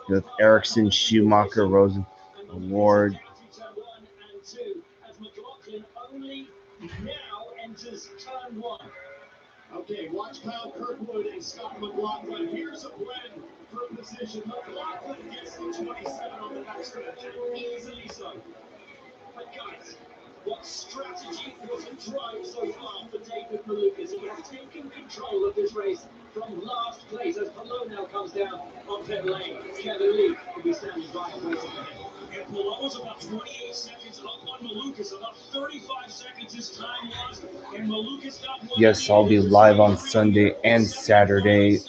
With Ericsson, Schumacher, Rosen, Award. Now enters turn one. Okay, watch Kyle Kirkwood and Scott McLaughlin. Here's a blend for position. McLaughlin gets the 27 on the backstretch. Easily so. But guys, what strategy wasn't right so far for David Malukas? He has taken control of this race from last place as Palou now comes down on pit lane. Kevin Lee will be standing by and waiting for him. And Palou was about 28 seconds up on Malukas. About 35 seconds his time was. And Malukas got one. Yes, I'll be live on Sunday and Saturday.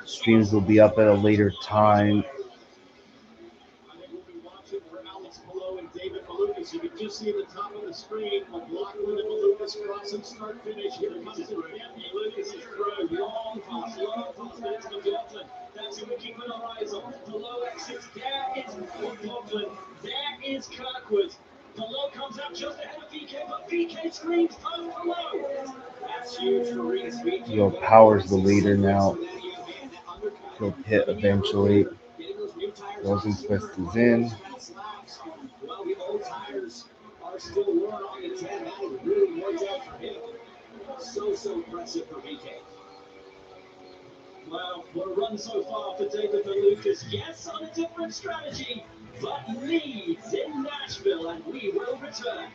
Streams will be up at a later time. I think we'll be watching for Alex Palou and David Malukas. You can just see at the top of the screen McLaughlin and Malukas crossing start finish. Here comes the Malukas is through. Long pass but it's McLaughlin. That's who we're keeping our eyes on. Palou exits. There is McLaughlin. There is Kirkwood. Palou comes out just ahead of VK, but VK screams past Palou. That's huge for Reed's VK. Yo, Power's the leader now. He'll hit eventually. Rosenquist is in. Well, the old tires are still worn on the 10. That has really worked out for him. So impressive for VK. Well, what a run so far for David Malukas. Yes, on a different strategy, but leads in Nashville, and we will return.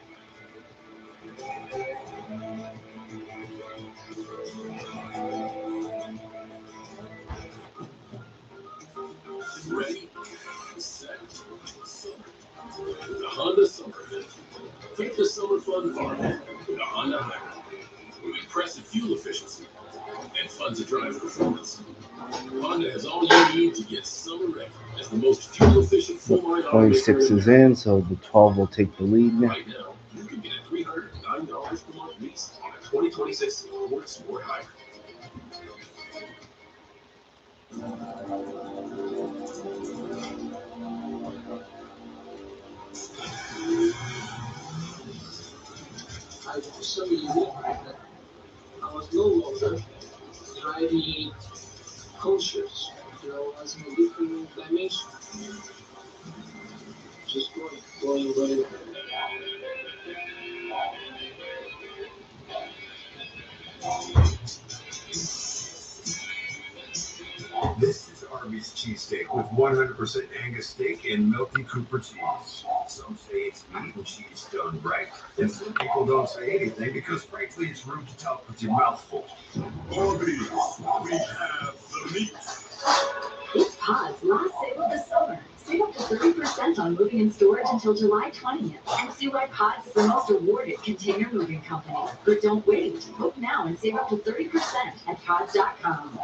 Ready, set, summer. The Honda Summer Event. Take the summer fun farther with a Honda Hybrid. With impressive fuel efficiency and fun to drive performance. Honda has all you need to get summer ready as the most fuel efficient full-line 26 is in, so the 12 will take the lead. Right now, you can get a $309 per month lease on a 2026 Ford Sport Hybrid. I for some reason I was no longer driving conscious. You know, I was in a different dimension. Just going wherever. This is Arby's cheesesteak with 100% Angus steak and Milky Cooper cheese. Some say it's meat and cheese done right, and some people don't say anything because frankly it's rude to talk with your mouth full. Arby's, we have the meat. It's Pod's last sale of the summer. Save up to 30% on moving and storage until July 20th. And see why Pod's is the most awarded container moving company. But don't wait. Book now and save up to 30% at pods.com.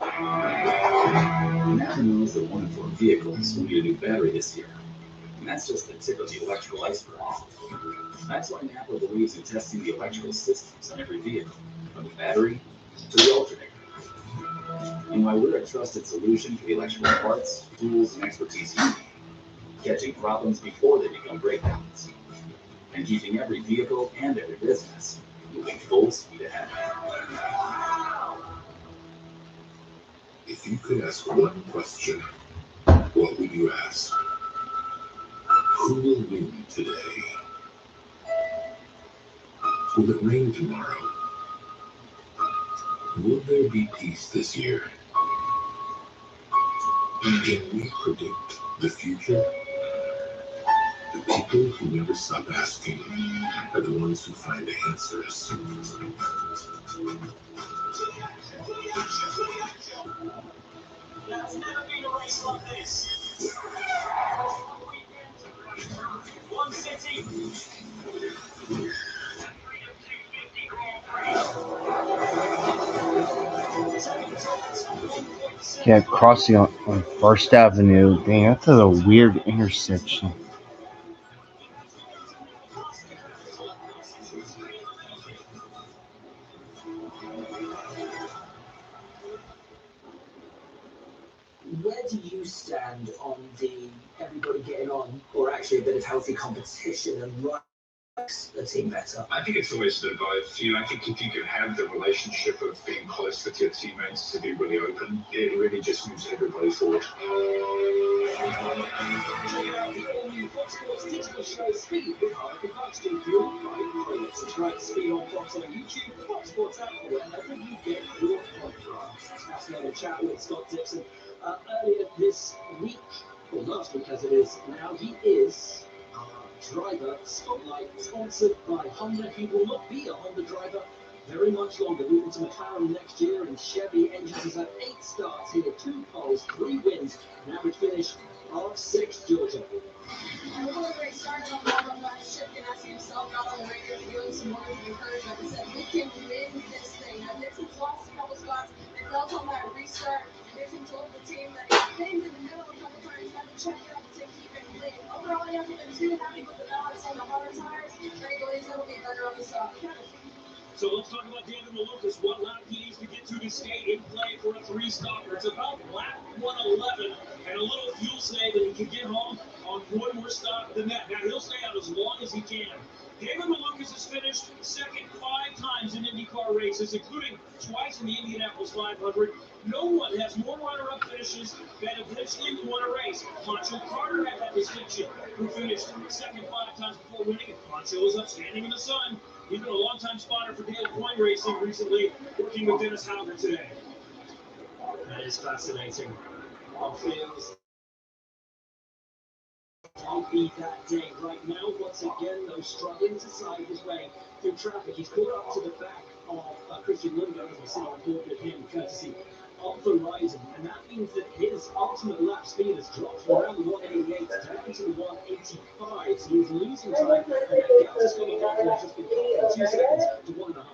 NAPA knows that 1 in 4 vehicles will need a new battery this year. And that's just the tip of the electrical iceberg. That's why NAPA believes in testing the electrical systems on every vehicle, from the battery to the alternator. And why we're a trusted solution for the electrical parts, tools, and expertise you need, catching problems before they become breakdowns, and keeping every vehicle and every business moving full speed ahead. If you could ask one question, what would you ask? Who will win today? Will it rain tomorrow? Will there be peace this year? And can we predict the future? The people who never stop asking are the ones who find the answers. There's never been a race like this. One city. Yeah, crossing on First Avenue. Dang, that's a weird intersection. Where do you stand on the everybody getting on, or actually a bit of healthy competition and the team better? I think it's always the both. I think if you can have the relationship of being close with your teammates to be really open, it really just moves everybody forward. Check out the all-new Fox Sports digital show Speed with high production fueled by Prix. Subscribe to Speed on Fox on YouTube, the Fox Sports app, or wherever you get your podcasts. Fascinating chat with Scott Dixon earlier this week, or last week as it is now. He is our driver spotlight, sponsored by Honda. He will not be a Honda driver very much longer. Moving to McLaren next year, and Chevy engines has had 8 starts here, 2 poles, 3 wins, an average finish of 6th, Georgia. And before the race started on Bourbon, Chip Ganassi himself got on the radio to give us some words of encouragement and said, we can win this thing. Now, Dixon's lost a couple spots. They felt on that restart. Dixon told the team that he came in the middle a couple times, had to check out to keep it clean. Overall, he hasn't been too happy with the balance on the hard tires, but he believes it'll be better on the soft. So let's talk about David Malukas. What lap he needs to get to stay in play for a 3-stopper. It's about lap 111 and a little fuel save that he can get home on one more stop than that. Now he'll stay out as long as he can. David Malukas has finished second 5 times in IndyCar races, including twice in the Indianapolis 500. No one has more runner-up finishes that eventually won a race. Pancho Carter had that distinction, who finished second 5 times before winning. Pancho is upstanding in the sun. He's been a long-time spotter for Dale Coyne Racing recently, working with Dennis Hauger today. That is fascinating. What feels might be that day right now. Once again, though, struggling to side his way through traffic. He's caught up to the back of Christian Lundgaard as we sit on board with him, courtesy of the Horizon. And that means that his ultimate lap speed has dropped from around the 188 down to the 185. So he's losing time. And that gap to Scott McLaughlin has just been cut from 2 seconds to 1.5.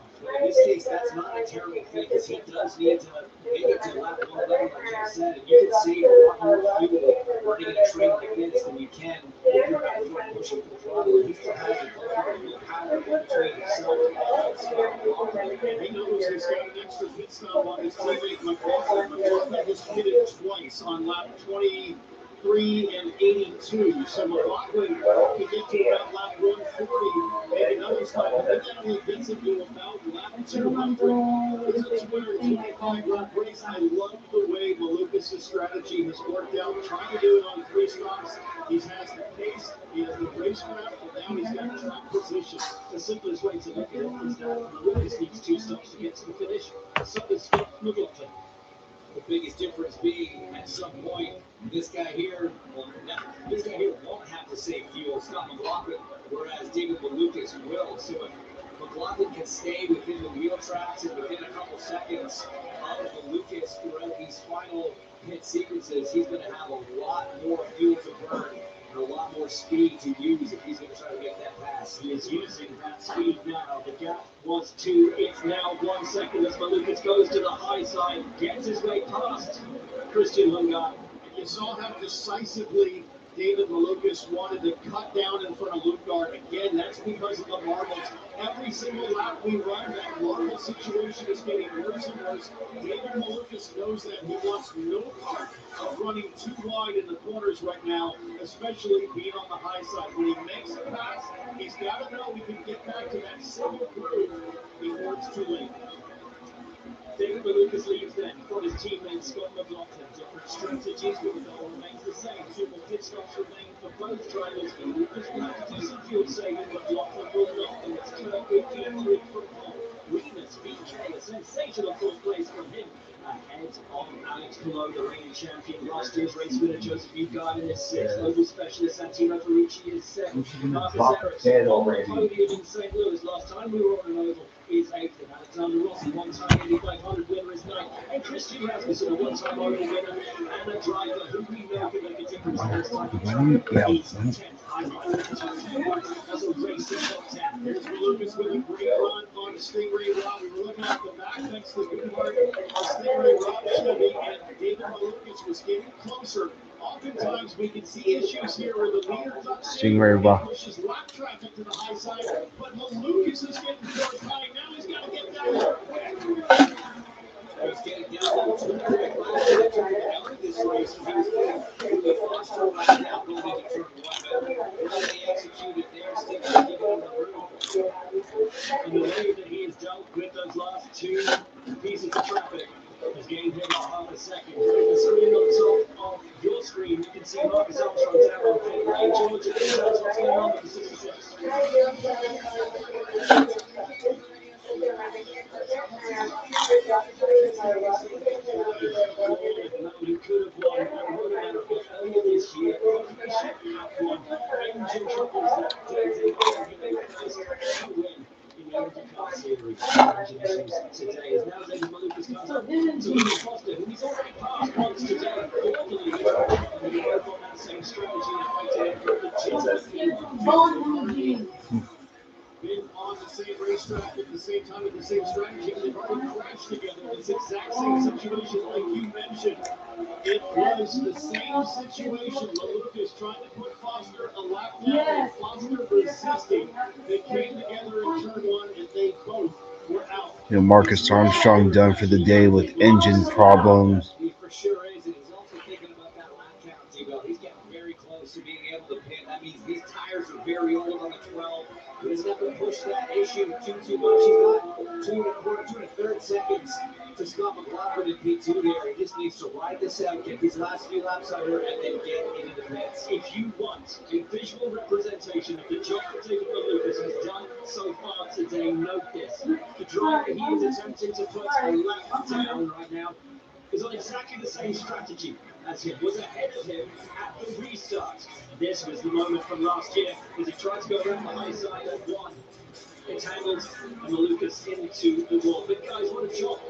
In this case, that's not a terrible thing, because he does need to make it to lap 111, like Jeff said. And you can save a lot more fuel running in a train like this than you can if you're out front pushing for the throttle. And he still has a good power in between himself and Scott McLaughlin. And he knows he's got an extra pit stop on his teammate McLaughlin. McLaughlin was pitted twice on lap 23 and 82. So McLaughlin can get to about lap 140, maybe another time, but then that only gets him to about lap 200. This is where 25 lap race. I love the way Malukas' strategy has worked out, trying to do it on 3 stops. He has the pace, he has the racecraft, and now he's got track position. The simplest way to look at it is that Malukas needs 2 stops to get to the finish. So does Scott McLaughlin. The biggest difference being, at some point, this guy here won't have to save fuel, Scott McLaughlin, whereas David Malukas will. So if McLaughlin can stay within the wheel tracks and within a couple seconds of Malukas throughout these final pit sequences, he's going to have a lot more fuel to burn and a lot more speed to use if he's going to try to make that pass. He is using that speed now. The gap was 2, it's now 1 second as Malukas goes to the high side, gets his way past Christian Lundgaard. You saw how decisively David Malukas wanted to cut down in front of Lundgaard. Again, that's because of the marbles. Every single lap we run, that marble situation is getting worse and worse. David Malukas knows that. He wants no part of running too wide in the corners right now, especially being on the high side. When he makes a pass, he's got to know he can get back to that single groove before it's too late. David Malukas leads then from his teammate Scott McLaughlin. Different strategies, but the goal remains the same. 2 more pit stops remain for both drivers. Malukas will have to do some fuel saving. McLaughlin will not, and it's Kurt Busch from pole. Remus BK, a sensational 4th place from him. Ahead of Alex Palou, the reigning champion. Last year's race winner Joseph Newgarden is 6th. Global specialist Santino Ferrucci is 7th. Marcus Ericsson on the podium in St. Louis last time we were on an oval is 8th. And Alexander Rossi, 1-time Indy 500 winner, is 9th. And Christian Rasmussen, a 1-time oval winner and a driver who we know can make a difference in this type of track, is 10th. I'm not going to touch as a racing top 10. Here's Malukas with a great run on Stingray Rob. We were looking at the back next to the good part of Stingray Rob Chevy, and David Malukas was getting closer. Oftentimes we can see issues here where the leader ducks in and pushes lap traffic to the high side, but Malukas is getting towards high. Now he's got to get down there quick. He's getting down to the quick last year to out of this race, and he was getting really faster right now going into turn 1. But really executed there, Stingray giving him the room forward to details what's going on with the 66. Who could have won and run out of it earlier this year. Probably should have won. Engine troubles that did their first ever win in the IndyCar series. Engine issues today as now David Malukas comes up to Louis Foster, who he's already passed once today for the lead. And they're both on that same strategy and fighting it for the GT. Been on the same racetrack at the same time with the same strategy, and they've already crashed together in this exact same situation, like you mentioned. It was the same situation. Malukas trying to put Foster a lap down, and Foster resisting. They came together in turn one, and they both were out. Marcus Armstrong done for the day with engine problems. He for sure is, and he's also thinking about that lap count, T-Bell. He's getting very close to being able to pit. That means these tires are very old on the 12. He doesn't have to push that issue too much. He's got 2.25 seconds to Scott McLaughlin in P2 there. He just needs to ride this out, get these last few laps under, and then get into the pits. If you want a visual representation of the job that David Malukas has done so far today, note this. The driver he is attempting to put a lap down right now is on exactly the same strategy as him, was ahead of him at the restart. This was the moment from last year as he tried to go around the high side of one. Entangled and Malukas into the wall. But guys, what a job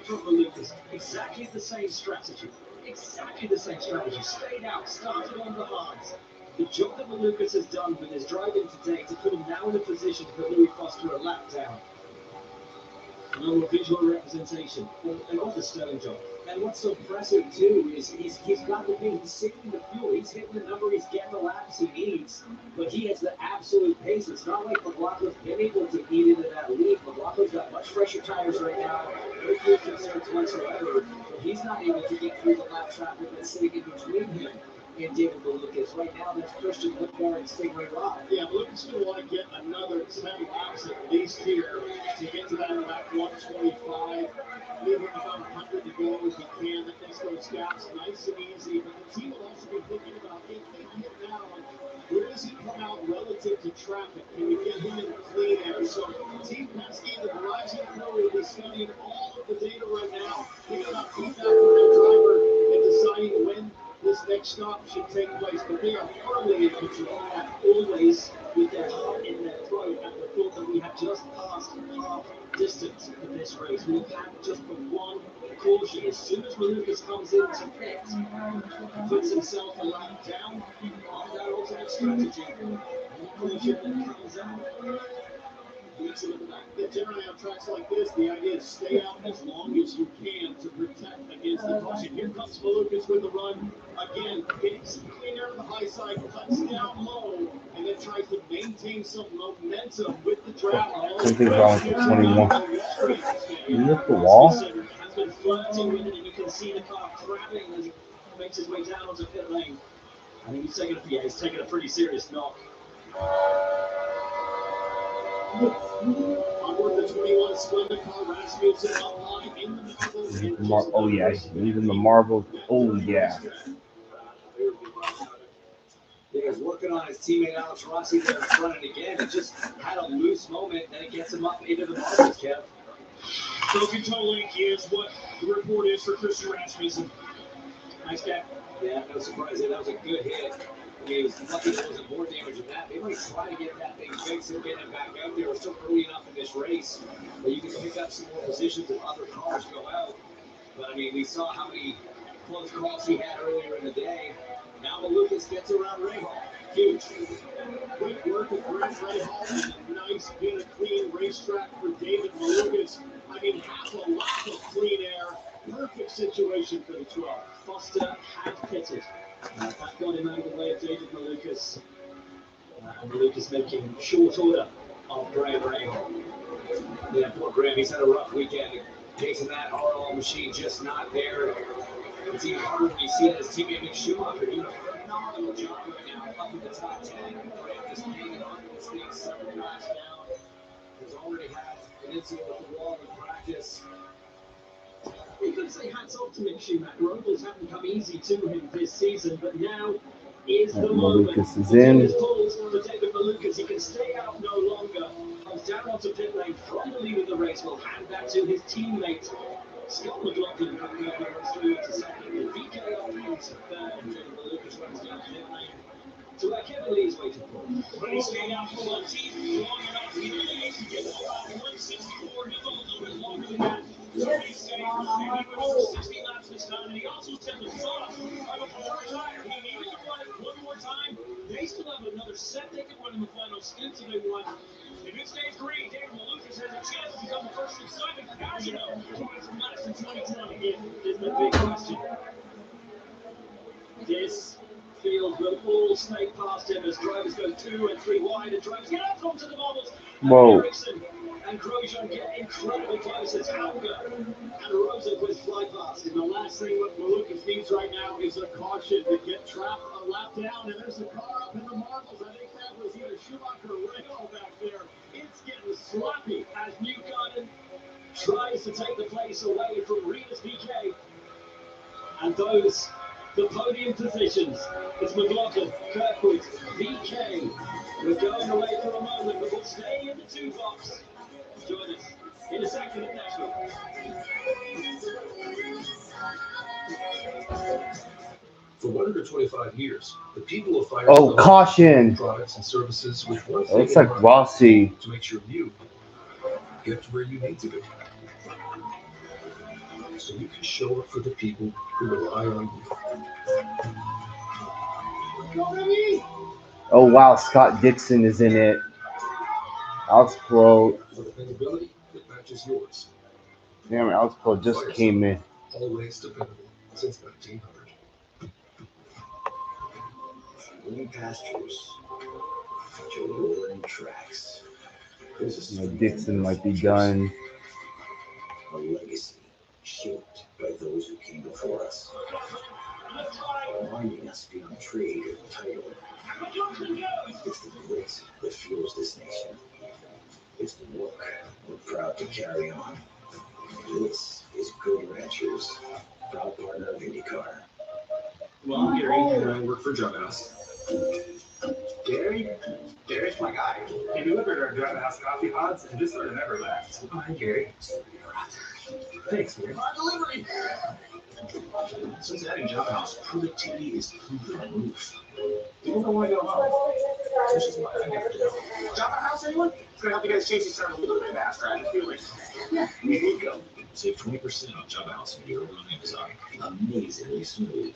from Malukas. Exactly the same strategy. Exactly the same strategy. Stayed out, started on the hards. The job that Malukas has done with his driving today to put him now in a position to put Louis Foster a lap down. No more visual representation. And what a sterling job. And what's so impressive too is he's got the pace, he's saving the fuel, he's hitting the number, he's getting the laps he needs, but he has the absolute pace. It's not like McLaughlin's been able to eat into that lead. McLaughlin's got much fresher tires right now, no fuel concerns whatsoever, but he's not able to get through the lap traffic that's sitting in between him and David Malukas. Right now, that's Christian Whitmore and Stingray Rock. Yeah, Malukas going to want to get another 10 laps at least here to get to that lap 125. Leave him about 100 to go if he can. That makes those gaps nice and easy. But the team will also be thinking about if they hit now, where does he come out relative to traffic? Can we get him in clean air? So Team Penske, the Verizon crew will be studying all of the data right now, picking up feedback from their driver and deciding when this next stop should take place. But they are firmly in control, and always with their heart in their throat at the thought that we have just passed half distance of this race. We've had just the one caution. As soon as Malukas comes into pit, puts himself a lap down on that alternate strategy, and Borchetta comes out. Beats him in the back. Yeah, generally on tracks like this, the idea is stay out as long as you can to protect against the caution. Here comes Malukas with the run. Again, getting some clean air to the high side, cuts down low, and then tries to maintain some momentum with the draft. Something wrong with 21. You hit the wall? Has been flirting with it, and you can see the car crabbing as he makes his way down onto pit lane. I think he's taking a pretty serious knock. Onboard the 21 Splendid car, Rasmussen online in the marble. Oh yeah, even the marble. Oh yeah. Yeah, he's working on his teammate Alex Rossi there in front, and again, it just had a loose moment, then it gets him up into the marbles, Kev. Broken toe link is what the report is for Christian Rasmussen. Nice guy. Yeah, no surprise there. That was a good hit. I mean, he was lucky there wasn't more damage than that. They might try to get that thing fixed and get him back out there. We're still early enough in this race that you can pick up some more positions if other cars go out. But, I mean, we saw how many close calls he had earlier in the day. Now Malukas gets around Rahal. Huge. Great work of Grant Rahal and a nice bit of clean racetrack for David Malukas. I mean, half a lap of clean air. Perfect situation for the 12. Foster had pitted. That got him out of the way of David Malukas. And Malukas making short order of Graham Rahal. Yeah, poor Graham. He's had a rough weekend. Chasing that RL machine, just not there. It's even harder when you see his teammate Mick Schumacher doing a phenomenal job right now up in the top 10. Graham just hanging on to this thing several laps down. He's already had an incident with the wall in practice. You could say hats off to Mick Schumacher. Ovals haven't come easy to him this season, but now is the Malukas moment. is in. His calls for David Malukas. He can stay out no longer. Comes down onto pit lane from the lead of the race. Will hand that to his teammate. Scott McLaughlin runs through into second. The VK up into third. And David Malukas runs down pit lane to where Kevin Lee is waiting for him. But he stayed out for one team long enough. He really to get about 164. He'll go a little bit longer than that. So he stayed, and he went over 60 laps this time. And he also said the sauce before he retired. He needed to run it one more time. They still have another set they can run in the final stint if they want. If it stays green, David Malukas has a chance to become the first consignment national coming from Madison 2020. Is the big question. This field will all snake past him as drivers go 2 and 3 wide and drivers get up onto the bubbles. Whoa. Ericsson and Grosjean get incredibly close as Hauger and Rosenquist fly past. And the last thing what Malukas needs right now is a caution to get trapped a lap down. And there's a car up in the marbles. I think that was either Schumacher or Rail back there. It's getting sloppy. As Newgarden tries to take the place away from Rias VK. And those, the podium positions, it's McLaughlin, Kirkwood, VK. We're going away for a moment, but we'll stay in the 2 box. Join us in a second at Nashville. For 125 years, the people of Fire Oh, caution! products and services with one It looks like mind Rossi. to make sure you get to where you need to be. So you can show up for the people who rely on you. Oh wow, Scott Dixon is in it. Alex Pro. For dependability that matches yours. Damn, Alex Pro just came in. Always dependable since 1900. Green pastures, Jordan tracks. Dixon might be done. A legacy shaped by those who came before us, reminding us beyond trade or title. It's the grit that fuels this nation. It's the work we're proud to carry on. This is Good Ranchers, proud partner of IndyCar. Well, I'm Gary, and I work for Job House. Gary? Gary's my guy. He delivered our Job House coffee pods and just sort of never left. Oh, hi, Gary. Thanks, man. Delivery! Since adding Job House, productivity is through the roof. People don't want to go home. Which is why I never do. Job House, anyone? It's going to help you guys change these terms a little bit faster. I feel like. Yeah, here you go. Save 20% on Job House when you're over on Amazon. Amazingly smooth.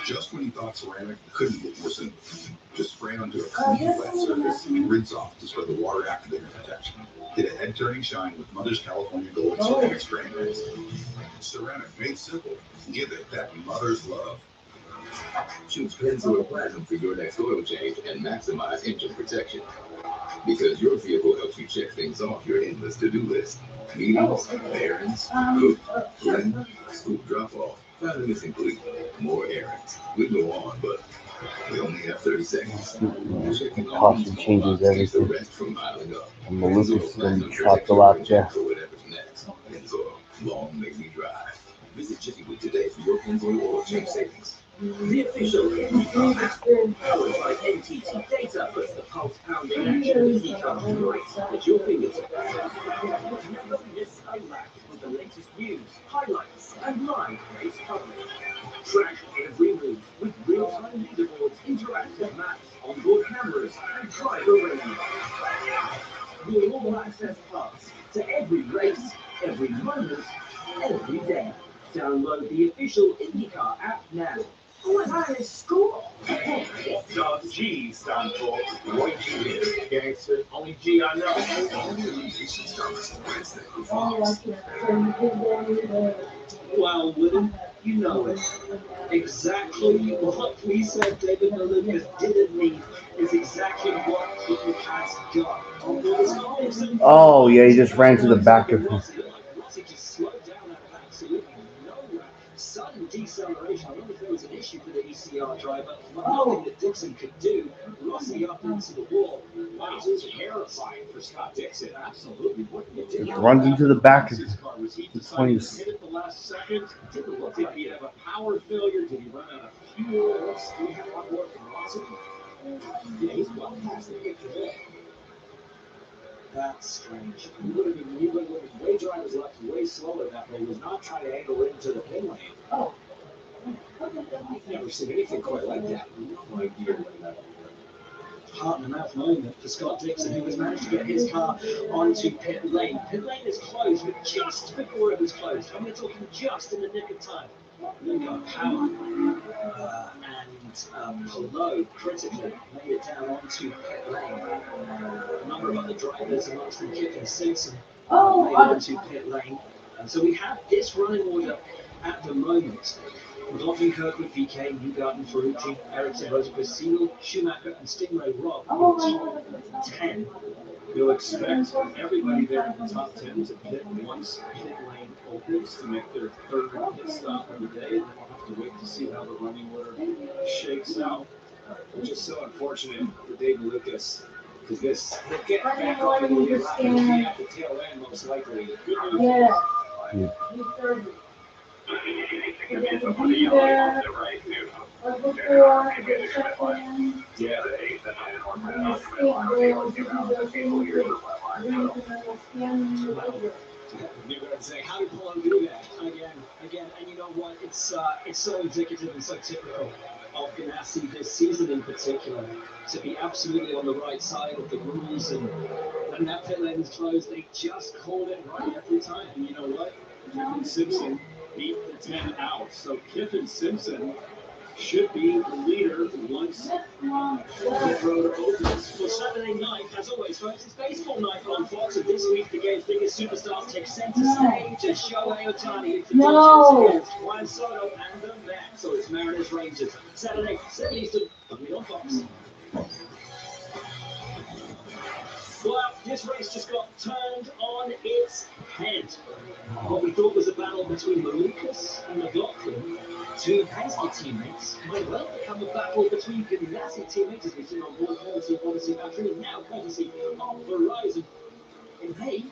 Just when you thought ceramic couldn't get more simple, just spray onto a clean, wet surface and rinse off to spread the water activator protection. Get a head-turning shine with Mother's California Gold Ceramic Strain Rinse. Ceramic made simple. Give it that mother's love. Choose Pennzoil Platinum for your next oil change and maximize engine protection. Because your vehicle helps you check things off your endless to-do list. Meetings, errands, cook, clean, scoop drop-off. Finally, it's included. More errands. We go on, but we only have 30 seconds. Caution changes everything. The rest from miling up. And Malukas is going to be trapped a lot there. For whatever's next. Pennzoil. Long may we drive. Visit Jiffy Lube today for your Pennzoil oil change savings. The official IndyCar app, powered by NTT data, puts the pulse-pounding action of IndyCar right at your fingertips. Never miss a lap with the latest news, highlights, and live race coverage. Track every move with real-time leaderboards, interactive maps, onboard cameras, and driver ratings. Your all-access pass to every race, every moment, every day. Download the official IndyCar app now. Oh, and I'm in school. What does G stand for? Roy G. Gangster. Only G I know. Well, William, you know it. Exactly what we said David Malukas didn't need is exactly what he has got. Oh yeah, he just ran to the back of him. Rossi just slowed down at absolutely no sudden deceleration. I wonder if there was an issue for the ECR driver. Nothing that Dixon could do. Rossi up into the wall. Wow, this is terrifying for Scott Dixon. Absolutely. Just runs into the back of him. Was he The decided place. to hit it the last second? Didn't look like he had a power failure. Did he run out of fuel, let's do hard work and lots of yeah, he's well past the picture there. That's strange. He would have been way drivers left way slower that way. He was not trying to angle into the pin lane. Oh. I've never seen anything quite like that. No idea what that heart and mouth moment for Scott Dixon, who has managed to get his car onto pit lane. Pit lane is closed, but just before it was closed, and we're talking just in the nick of time. We've got Power and Polo critically made it down onto pit lane. A number of other drivers, amongst them Kip and Simpson, made it onto pit lane. And so we have this running order at the moment. McLaughlin, Kirkwood, VK, Newgarden, Ferrucci, Ericsson, Rosenquist, Siegel, Schumacher, and Stingray Robb in the top 10. You'll expect everybody there in the top 10 to pit once pit lane opens to make their third pit stop of the day, and then we'll have to wait to see how the running order shakes out. Which is so unfortunate for David Lucas, because this he'll get back on the lead lap and be at the tail end most likely. Good news. Yeah. And then the be there before the check-in. Yeah. And skateboard, do those things that Newgarden saying, how did Polo do that? Again, and you know what? It's so indicative and so typical of Ganassi this season in particular, to be absolutely on the right side of the rules, and when that pit lane is closed, they just call it right every time. And you know what? Kip and Simpson beat the 10 out, so Kip and Simpson should be the leader once the road opens. Well, Saturday night, as always, folks, it's baseball night on Fox, and this week the game's biggest superstars take center stage as Shohei Ohtani into against Juan Soto and the Mets. So it's Mariners Rangers. Saturday, 7 Eastern, only on Fox. Well, this race just got turned on its head. What we thought was a battle between Malukas and McLaughlin, two Penske teammates, might well become a battle between Ganassi teammates, as we've seen on board courtesy of Odyssey Battery, and now courtesy of Verizon. It may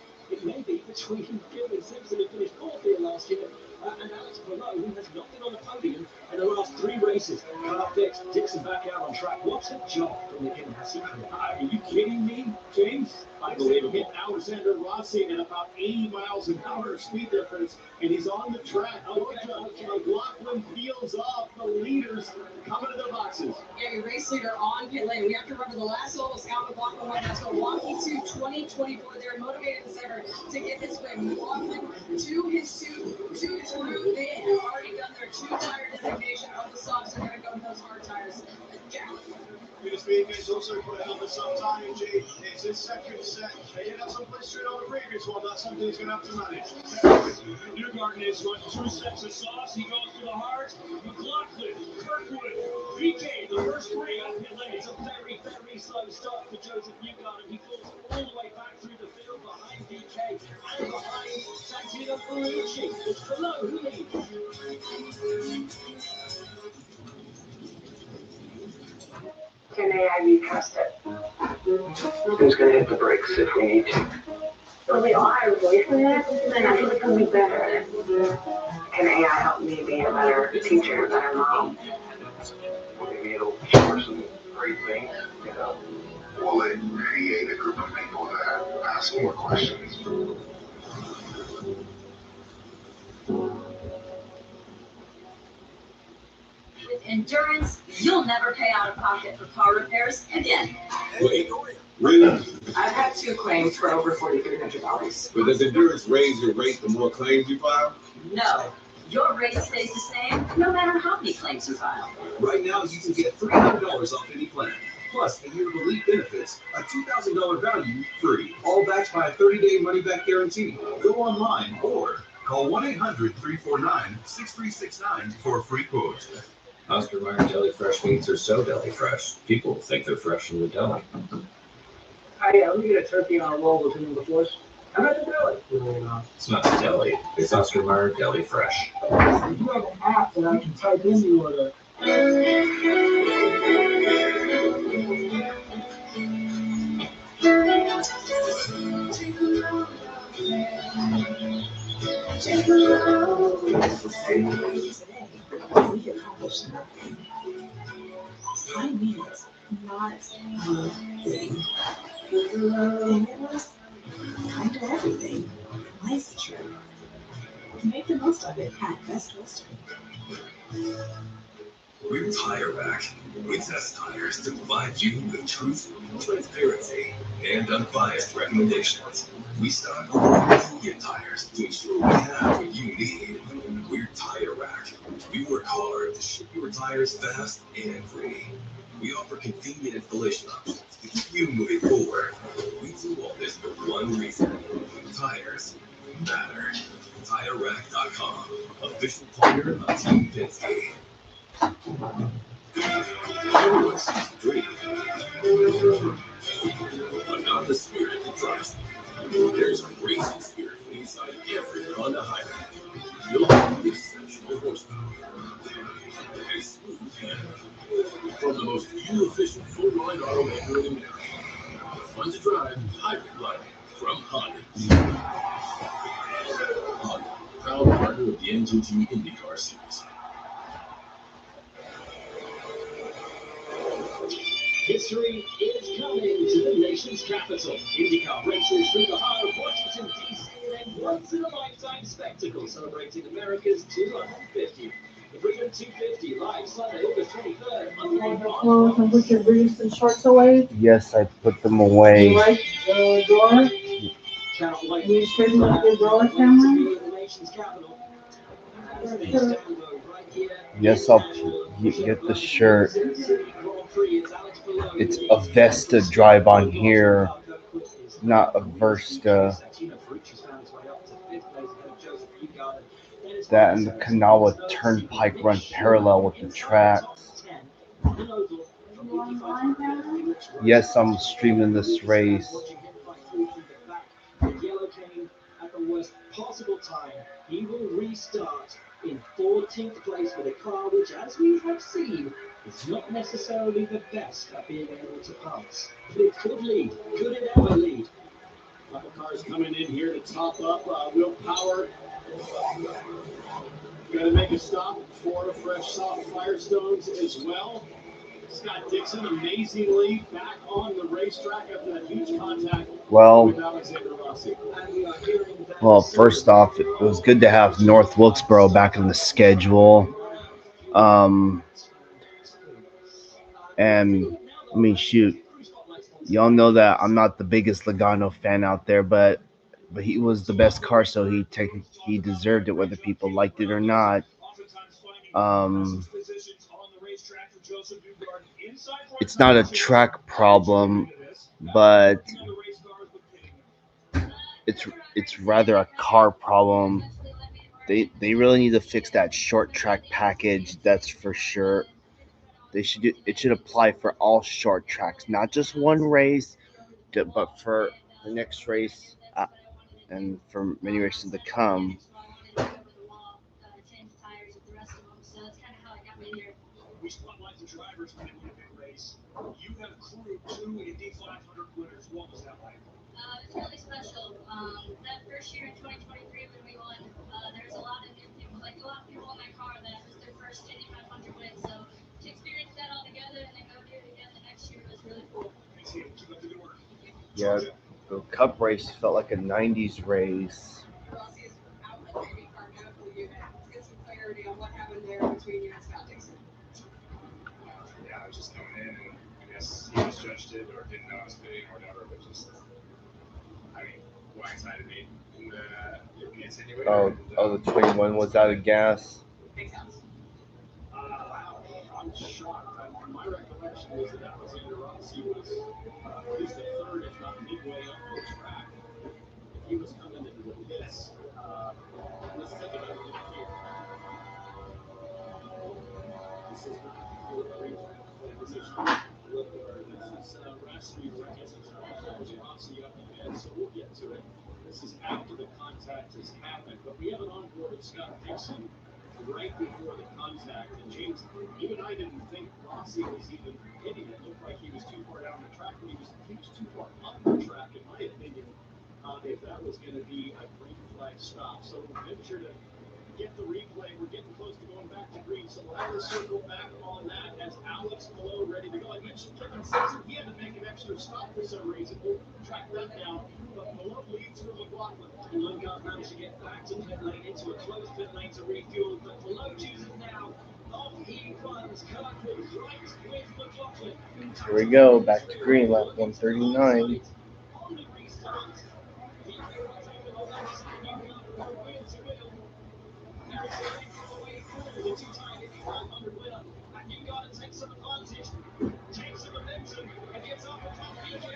be between Kip and Simpson, who finished fourth here last year, and Alex Polo, who has not been on the podium in the last 3 races. Car fixed, Dixon back out on track. What's a job from the Ganassi crew? Are you kidding me, James? I believe it hit Alexander Rossi at about 80 miles an hour speed difference, and he's on the track. McLaughlin peels off the leaders coming to their boxes. Yeah, your race leader on pit lane. We have to remember the last level Scott McLaughlin won. That's Milwaukee to 2024. They're motivated as ever to get this win. McLaughlin to his route. They have already done their 2-tire designation of the softs. They're going to go to those hard tires. This week is also put out for some time, G. It's his second set. They did have some blistering on the previous one. That's something he's going to have to manage. Newgarden is run 2 sets of sauce. He goes to the hard. McLaughlin, Kirkwood, VK, the first 3 on pit lane. It's a very, very slow start for Joseph Newgarden. He falls all the way back through the field behind VK and behind Santino Ferrucci. It's Polo who leads. Can AI be trusted? Who's going to hit the brakes if we need to? Well, we all are voicing it, then I feel like I'll be better. Can AI help me be a better teacher, a better mom? Maybe it'll show some great things, you know. Will it create a group of people that ask more questions? With Endurance, you'll never pay out of pocket for car repairs again. Wait, really? I've had 2 claims for over $4,300. But does Endurance raise your rate the more claims you file? No, your rate stays the same no matter how many claims you file. Right now, you can get $300 off any plan. Plus, a year of elite benefits, a $2,000 value free. All backed by a 30-day money-back guarantee. Go online or call 1-800-349-6369 for a free quote. Oscar Mayer Deli Fresh meats are so deli fresh. People think they're fresh from the deli. Hi, let me get a turkey on a roll with him before. I'm at the deli. It's not the deli. It's Oscar Mayer Deli Fresh. I do have an app that I can type in the order. We accomplished nothing. I mean it, not thing. Kind of everything. Licensure. Make the most of it at Best Western. We're Tire Rack. We test tires to provide you with truth, transparency, and unbiased recommendations. We stock over 1 million tires to ensure we have what you need. We're Tire Rack. We work hard to ship your tires fast and free. We offer convenient installation options to keep you moving forward. We do all this for one reason. Tires matter. TireRack.com, official partner of Team Penske. Everyone sees the dream, but not the spirit that drives them. There's a racing spirit inside every Honda highway. You'll have exceptional horsepower, a smooth handling from the most fuel-efficient full-line automaker in America. Fun to drive, hybrid life from Honda. Honda, proud partner of the NTT IndyCar Series. History is coming to the nation's capital. IndyCar races through the heart of Washington, D.C. in a once-in-a-lifetime spectacle celebrating America's 250th. The Bourbon 250 live Sunday, August 23rd. Clothes and put your boots and shorts away. Yes, I put them away. You like the drawer? You straighten up your drawer, Cameron? Sure. Yes, I'll get the shirt. It's a Vesta drive on here, not a Versta. That and the Kanawha Turnpike run parallel with the tracks. Yes, I'm streaming this race. At the worst possible time, he will restart in 14th place with a car which, as we have seen, is not necessarily the best at being able to pass. But it could lead. Could it ever lead? Couple cars coming in here to top up. Will Power got to make a stop for fresh soft Firestones as well. Scott Dixon amazingly back on the racetrack after that huge contact with Alexander Rossi. Well, first off, it was good to have North Wilkesboro back in the schedule. And I mean, shoot, y'all know that I'm not the biggest Logano fan out there, but he was the best car, so he deserved it, whether people liked it or not. It's not a track problem, but it's rather a car problem. They really need to fix that short track package. That's for sure. It should apply for all short tracks, not just one race, but for the next race and for many races to come. We spotlight the drivers when they win a big race. You have crewed 2 Indy 500 winners. What was that like? It's really special. That first year in 2023 when we won, there was a lot of new people, like a lot of people in my car that was their first Indy 500 win. So to experience that all together and then go do it again the next year was really cool. Thanks, Ian. Keep up the good work. Yeah, the Cup race felt like a 90s race. Rossi is out of the IndyCar medical unit. Let's get some clarity on what happened there between you and Scott Dixon. Yeah, I was just coming in, and I guess he misjudged it or didn't know I was fitting or whatever, but just, I mean, blindsided me in the insinuator. The 21 was out of gas. I'm shocked. My recollection is that Alexander Rossi was at least a third, if not midway up the track. If he was coming into the pits, let's take another look here. This is not for the replay. This is Rossi Rossi up ahead, so we'll get to it. This is after the contact has happened, but we have an onboard Scott Dixon right before the contact. And James, even I didn't think Rossi was even hitting it. Looked like he was too far down the track, but he was too far up the track, in my opinion, if that was going to be a green flag stop. So we'll venture to get the replay. We're getting close to going back to green, so we'll have to circle back on that as Alex Palou ready to go. I mentioned Kevin Simpson. He had to make an extra stop for some reason. We'll track that down. But Palou leads for McLaughlin. And Lundgaard managed to get back to pit lane into a closed pit lane to refuel. But Palou chooses now. Off he runs. Kirkwood right with McLaughlin. Here we go, back to green, lap 139. On the restart. DK will take the momentum. Newgarden from wheel to wheel. Harrison Lee from the way through. The two-time Indy 500 winner. And Newgarden takes some advantage. Takes some momentum and gets up above DK.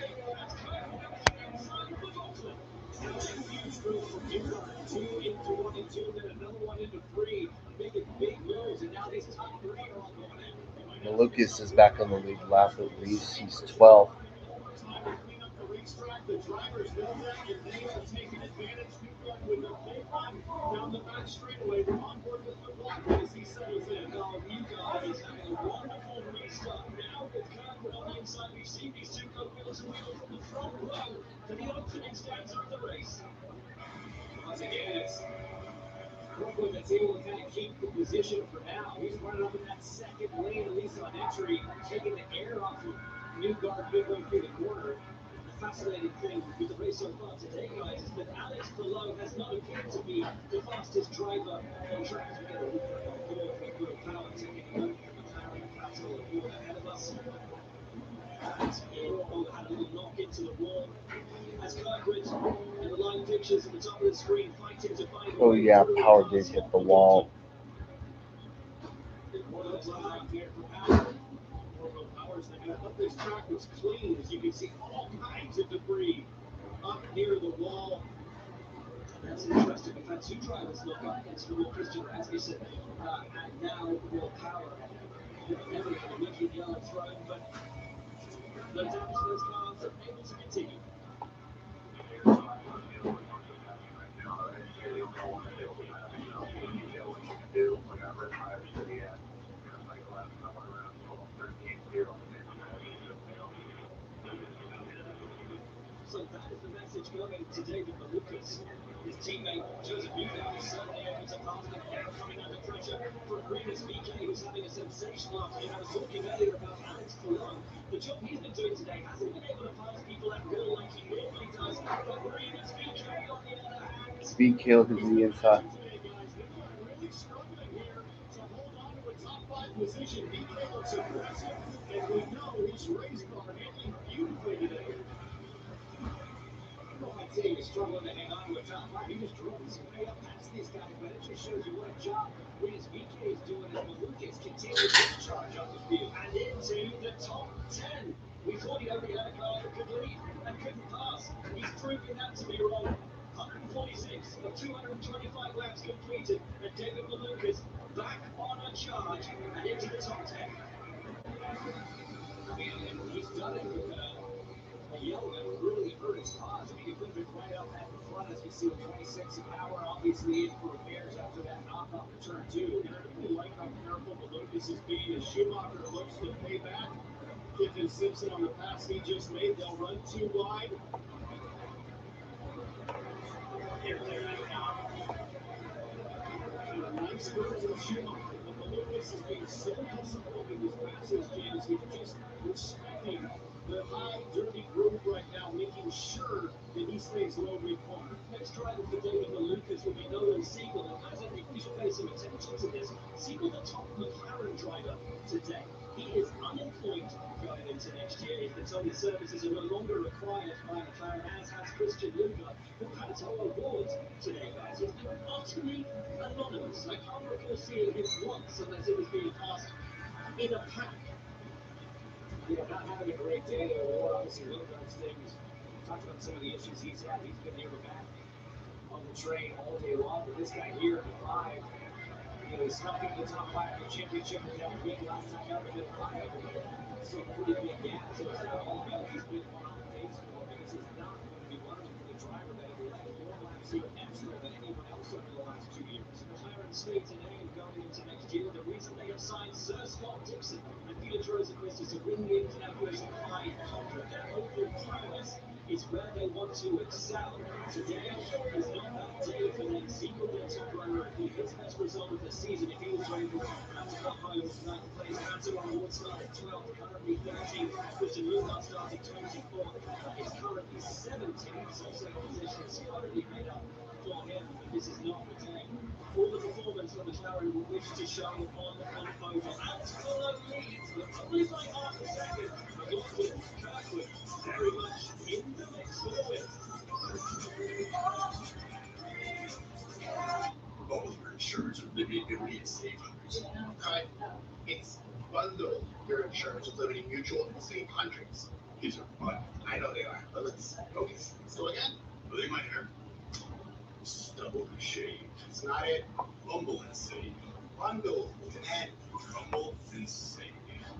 As Kirkwood up the inside of McLaughlin. Now a huge move from Newgarden. 2 into 1 and 2, then another one into 3. Making big moves, and now these top 3 are all going in. Lucas is back on the lead lap at least. He's 12. Time to clean up the racetrack. The drivers know that, and they are taking advantage. Newgarden with a big run down the back straightaway on board with McLaughlin as he settles in. Now Newgarden is having a wonderful restart. Now with Kirkwood on the inside, we've seen these two go wheel to wheel from the front row to the opening stanza of the race. Once again, it's Kirkwood that's able to kind of keep the position for now. He's running up in that second lane, at least on entry, taking the air off of Newgarden midway through the corner. The fascinating thing with the race so far today, guys, is that Alex Palou has not appeared to be the fastest driver on track. We get a replay on board with Will Power taking the McLaren battle ahead of us. As Palou had a little knock into the wall. As Kirkwood and the line pictures at the top of the screen fighting to find Oh yeah, Power did hit the wall. More looks out there for Power. More Will Powers there. But this track was clean, as you can see all kinds of debris up near the wall. And that's interesting. We've had two drivers look up into the wall, Christian Rasmussen, and now Will Power. Never had a wicked yellow throne, but no damage to those cars, able to continue. So that is the message going to David Malukas. His teammate, Joseph Newgarden, is certainly able to pass him now, coming under pressure from Green's VK, who's having a sensational afternoon. I was talking earlier about Alex Palou. The job he's been doing today hasn't been able to pass people at will like he normally does. But Green's VK, on the other hand, VK is the inside. really struggling here to hold on to a top 5 position. VK looks aggressive, and we know his race car handling beautifully today. I don't know if I'd say he was struggling to hang on to a top 5. He just drove his way up past these guys, but it just shows you what a job Reyes VK is doing as Malukas continues his charge up the field and into the top 10. We thought he only had a car that could lead and couldn't pass. He's proving that to be wrong. 146 of 225 laps completed, and David Malukas back on a charge and into the top 10. I mean, he's done it with a yellow that really hurt his cause. I mean, he could have been right up at the front, as we see with 26 of Power, obviously in for repairs after that knock off the turn 2. And I really like how careful Malukas is being as Schumacher looks to pay back. Kevin Simpson on the pass he just made, they'll run too wide. Here they go now. And a nice move from Schumacher, but Malukas has been so disciplined in his passes, James. He's just respecting the high, dirty groove right now, making sure that he stays low mid-corner. Next driver for David Malukas will be Nolan Siegel, and guys, I think we should pay some attention to this. Siegel, the top McLaren driver today. He is unemployed going into next year if the Tony services are no longer required by McLaren, as has Christian Luger, who had no awards today, guys. He's been utterly anonymous. I can't recall seeing him once unless it was being asked in a pack. Yeah, not having a great day or obviously Lundgaard's things. Talked about some of the issues he's had. He's been near the back on the train all day long. But this guy here in the 5, you know, he snuck into the top 5 of the championship with that win last time out in Ohio. So pretty big gap. So it's not all about he's been on pace for. And this is not going to be one of them for the driver that has led more laps here extra than anyone else over the last 2 years. McLaren stay today and going into next year. The reason they have signed Sir Scott Dixon and Peter Rosenquist to win the Indianapolis 500. Their open promise It's where they want to excel. Today is not that day for them. Zico will top runner. If he his best result of the season, if he was able to come home tonight and place Anton on Wood started 12th, currently 13th. Christian Lundgaard starting 24th. Is currently 17th, so second position is currently made up for him. But this is not the day. All the performance that McLaren will wish to show on Oval. And follow leads, but only by half a second. McLaughlin, Kirkwood, very much in the mix for the win. All your insurance with Liberty Ability to save hundreds. Cut. It's bundle your insurance with Liberty Mutual and save hundreds. These are fun. I know they are, but let's focus. So again, look at my hair. Stubble and shave. It's not it. Bumble and save. Bundle with an N. Bumble and save.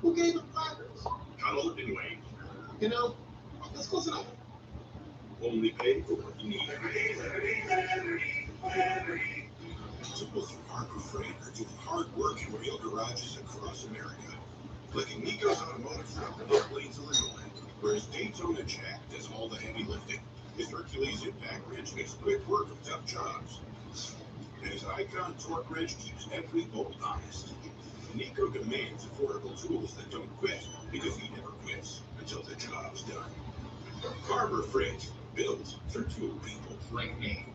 Who gave them flappers? Cuddle and wait. You know, that's close enough. Only pay for what you need. People from Harbor Freight are doing hard work in real garages across America. Like in Nico's Automotive Shop in Plains, Illinois, where his Daytona Jack does all the heavy lifting. His Hercules Impact Wrench makes quick work of tough jobs. And his Icon Torque Wrench keeps every bolt honest. Nico demands affordable tools that don't quit, because he never quits until the job's done. Harbor Freight, built for tool people like me.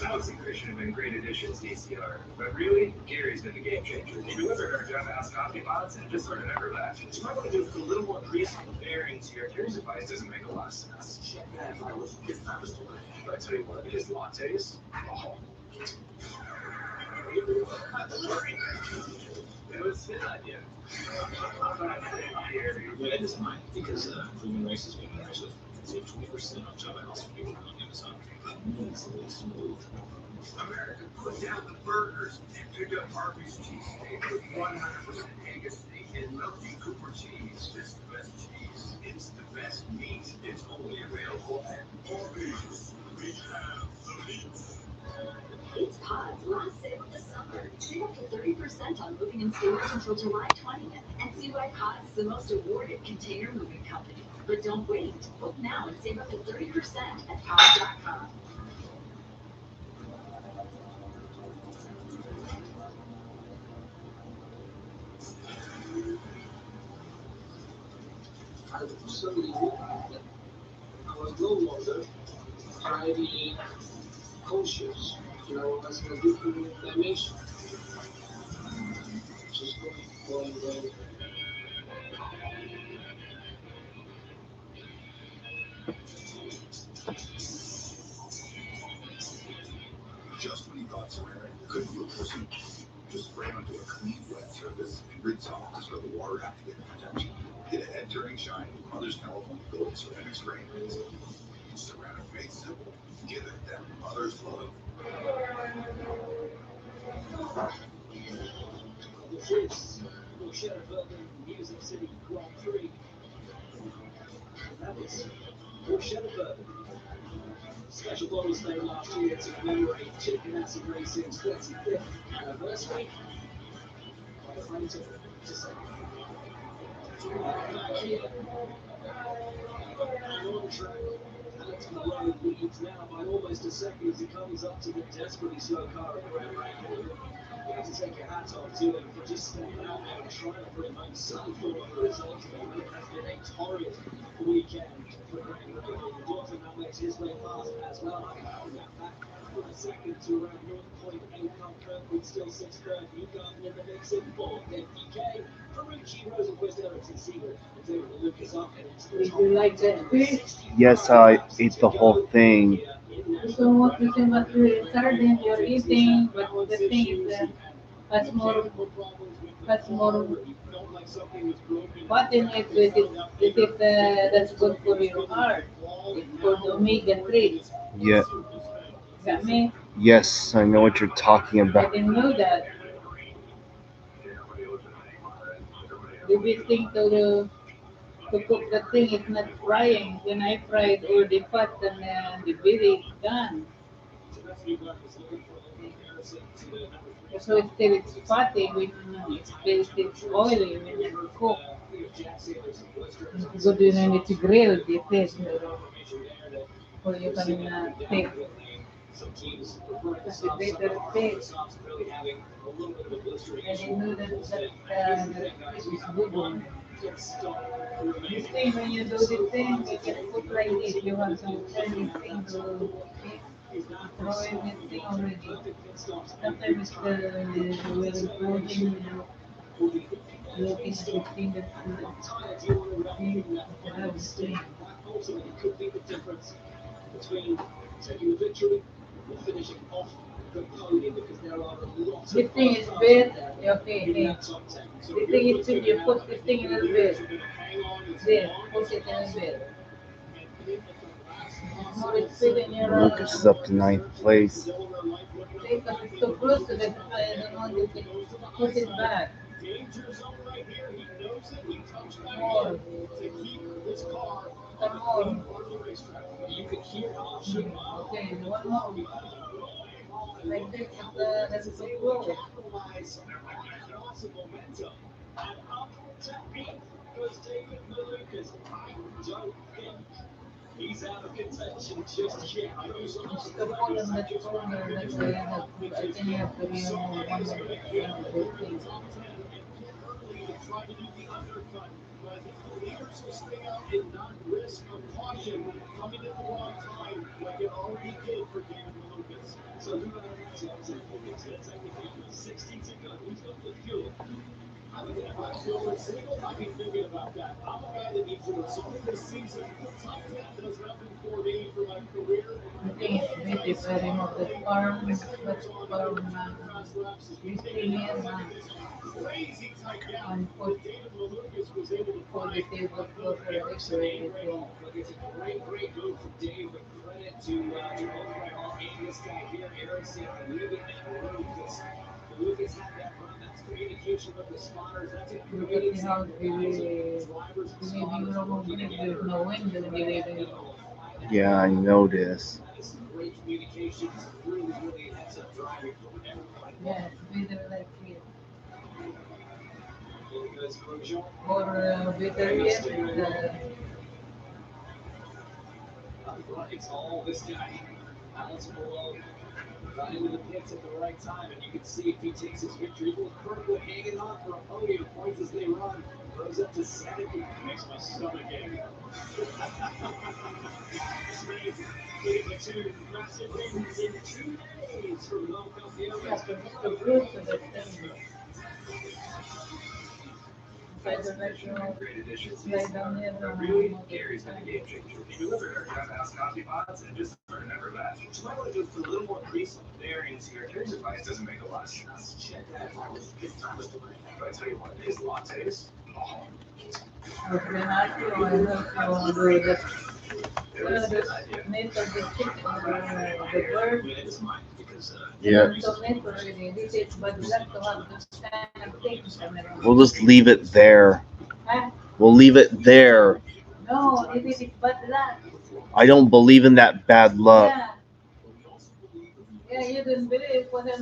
Alex and Christian have been great additions to ECR, but really, Gary's been the game changer. He delivered our Java House coffee pods and just sort of never left. You might want to do a little more grease on the bearings here. Gary's advice doesn't make a lot of sense. Check that if I was doing it. But I tell you what, his lattes, oh. It was his idea. Yeah, it is mine because Proven Races with Nashville save 20% on Java House for people on Amazon. Easily smooth. America put down the burgers and picked up Arby's cheesesteak with 100% Angus steak and melty Cooper cheese. It's the best cheese. It's the best meat. It's only available at Arby's. We have the meat. It's Pod's last sale of the summer. Save up to 30% on moving and storage until July 20th. And see why Pod's is the most awarded container moving company. But don't wait. Book now and save up to 30% at pod.com. Somebody that I was no longer driving conscious, I was in a different dimension. Just going. Just when you thought ceramic couldn't feel personal, just spray onto a clean, wet surface and rinse off to start the water activated protection. Get a head-turning shine with Mother's California Gold Ceramic Spray and Rinse. Ceramic made simple. Give it that mother's love. This is Borchetta Bourbon Music City Grand Prix. That was Borchetta Bourbon. Special bonus day last year to commemorate Chip Ganassi Racing's 35th anniversary. Quite a friend to say. Back here, and on track. Alex Palou leads now by almost a second as he comes up to the desperately slow car at Grand Rapids. You have to take your hat off to him for just stepping out there and trying to bring home some form of a result today. But it has been a torrid weekend for Greg Ravely. The Dauphin now makes his way past as well. I found that back from a second to around 0.8 on Kirkwood, still 6th, 3rd. Newgarden in the mix in 4th. Then DK, Ferrucci, Rosenquist, Ericsson, Siegel, and David Lucas up and into the top. Would you like that fish? Yes, I ate the whole thing. So what you say about the sardine you're eating, but the thing is that that's more what in it with it, that's good for your heart. It's for the omega-3. Yeah. Got me? Yes, I know what you're talking I about. didn't know that. The big thing to cook the thing is not frying. When I fried all the fat and the berry is done. So it's fatty when it's oily when it's cooked. Good when it's grilled, it is. Or you can take kasi better taste. And you know that fish is Bourbon. This thing, when you do this thing, you can put like this. You have to turn this thing to throw in this thing already. Sometimes we're including looking at the thing that have this thing. Ultimately, could be the difference between taking the victory and finishing off the podium because there are a lot of This thing is bad. Okay, hey. The thing is good. You put this thing in the bed. There, put it in the bed. More speed in your Lucas is up to ninth place. because it's so close to the I don't know you can put it back. danger zone right here. He knows it. He comes back More. in to keep this car Some more. on the racetrack. You can hear caution. Okay, one more. Like this, that's so close. Capitalize on loss of momentum. And up to 8th goes David Malukas. I don't think he's out of contention just yet. I know some of The hole in the corner that I think you have to remove one of the things. early to try to do the undercut. But I think the leaders will stay out and not risk a caution coming at the wrong time, like it already did for David Malukas. So who knows? It's technically 60 to go. Who's going to fuel? If I'm feeling single, I'd be thinking about that. I'm a guy that needs to resolve this season. Top 10 does nothing for me for my career. I think it's good if I remove the farm, this thing is Crazy tight down. and put David Malukas was able to for the find tablecloth or decorated thing. but it's a great move from Dave. But credit to both Rahal and this guy here, Erickson, leaving that room because Lucas had that run. That's communication with the spotters. That's a Because how maybe there's no window in the way. Yeah, I noticed. That is some great communication. Really heads up driving from everyone. Yeah, it's better like here. Here goes Grosjean. Or better yet, It's all this guy. Alex Malone got into the pits at the right time, and you can see if he takes his victory. Even with Kirkwood hanging on for a podium points as they run, goes up to 70. Makes my stomach ache. It's amazing. Getting the two massive wins in 2 days from Philadelphia. yeah, so it's so good to the thing. Great additions. Slide down here, But really, Gary's been a game changer. He delivered our Jeff House coffee pods and just started never left. So you might want to just put a little more grease on the bearings here. Here's advice, doesn't make a lot of sense. Check that out. His time was delayed. But I tell you what, his lattes, oh, Then after I have to do the meat of the chicken, the bird. It's mine because Yeah. So meat already. This is but left to have those kind of things. We'll just leave it there. Huh? We'll leave it there. No, this is bad luck. I don't believe in that bad luck. Yeah. Yeah, you didn't believe what is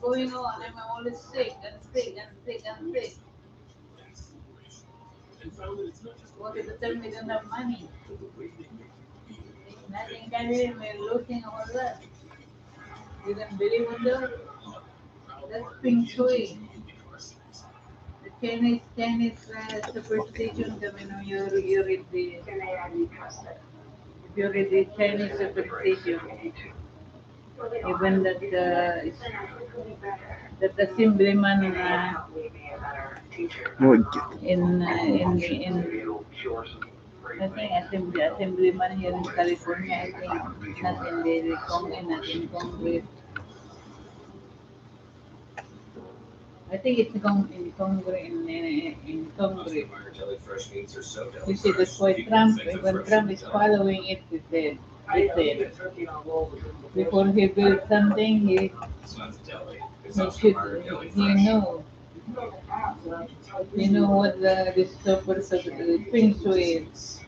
going on. I'm always sick and sick and sick and sick. What if the tell me don't have money? Nothing can hear me losing all that. You didn't believe in that? That's Feng Shui. The Chinese superstition. I mean, you read the if you read the Chinese superstition, even that assemblyman in I think assemblyman here in California. I think not in the Congress, not in Congress. I think it's in Congress in Congress. You see, that's why Trump, when Trump is following it, they said before he builds something, he know what the purpose of the Feng Shui is,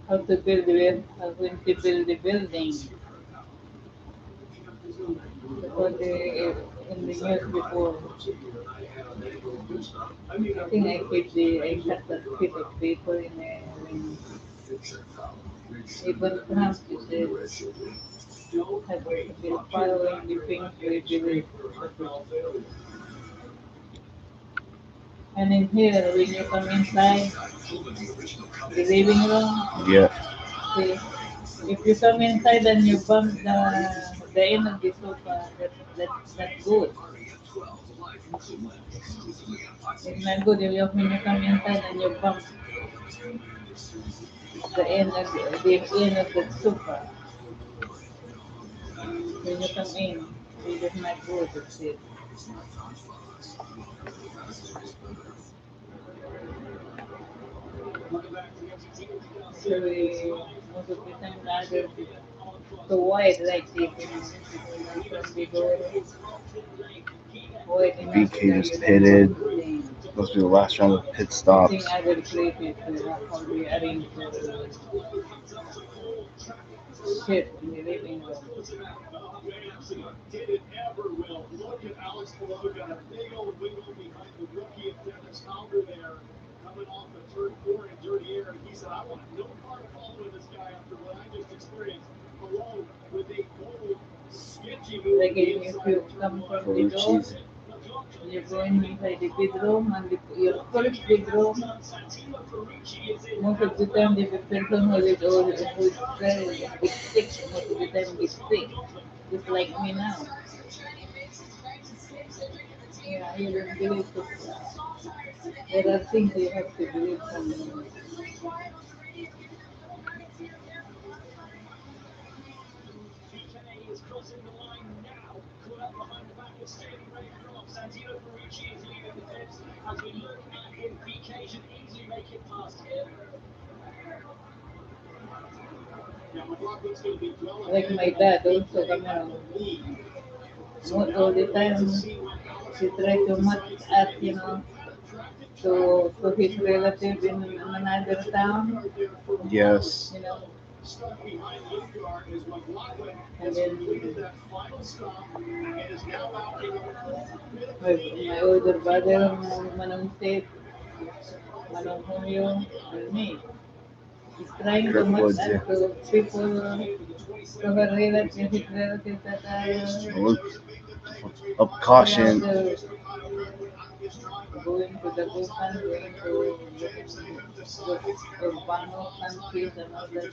how to build the building. Because in the years before, I think I cut that bit of paper in there. When even Trump, he said, have to be following the things we believe. And in here, when you come inside the living room, Yeah. see, if you come inside and you bump the end of the sofa, that's good. It's not good if when you come inside and you bump the end of the sofa when you come in. It is not good. It's it. So most of the time, the others is so wide like this, from the door wide enough BK that just you don't pitted. want to think. Must be the last round of pit I stops. think other places how they arrange shit in the living room. Did it ever will. Look at Alex Palou got a big old wiggle behind the rookie of Dennis Founder there, coming off the turn 4 in dirty air. And he said, I want no part of following this guy after what I just experienced. Palou with a bold, sketchy move Like to the if inside you of turn come 1. from the door, you go in inside the bedroom and your first bedroom, most of the time the person who is very gets sick, most of the time gets sick, just like me now. Yeah, you don't believe it. There are things you have to believe from me. Is crossing the line now, caught up behind the back of standing ready to drop. Santino Ferrucci is leading the fence as we look at him. PK should easily make it past him. Now McLaughlin's going to be well Like my dad also come around. All the time he try to match us, to his relative in another town, Yes. stuck behind Lugar is McLaughlin And has then completed that final stop and is now out in a my older brother, Manong Ted, Manong Julio, and me. He's trying to match Driftwoods, us yeah. to people, to her relatives, his relatives that are Look up caution. going to the Bourbon, going to Urbano countries and all that.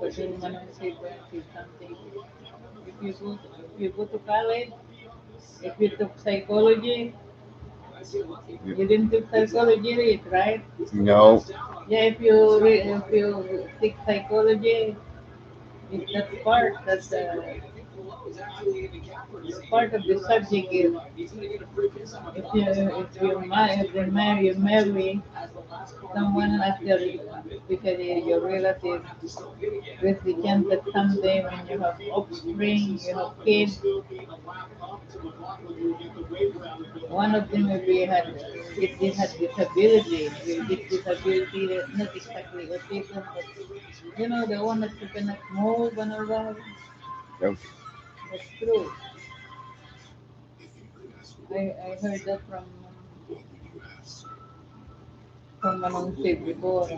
But then Manong said when he something, if you go to college, if you took psychology, you didn't take psychology, right? No. Yeah, if you take psychology, it's that part of the subject is if you marry someone after because your relative with the chance that someday when you have offspring, you have kids, one of them will be had disability, will get disability, not exactly autism, but the one that you cannot move and all that. Okay. That's true. I heard that from Manong Sid before.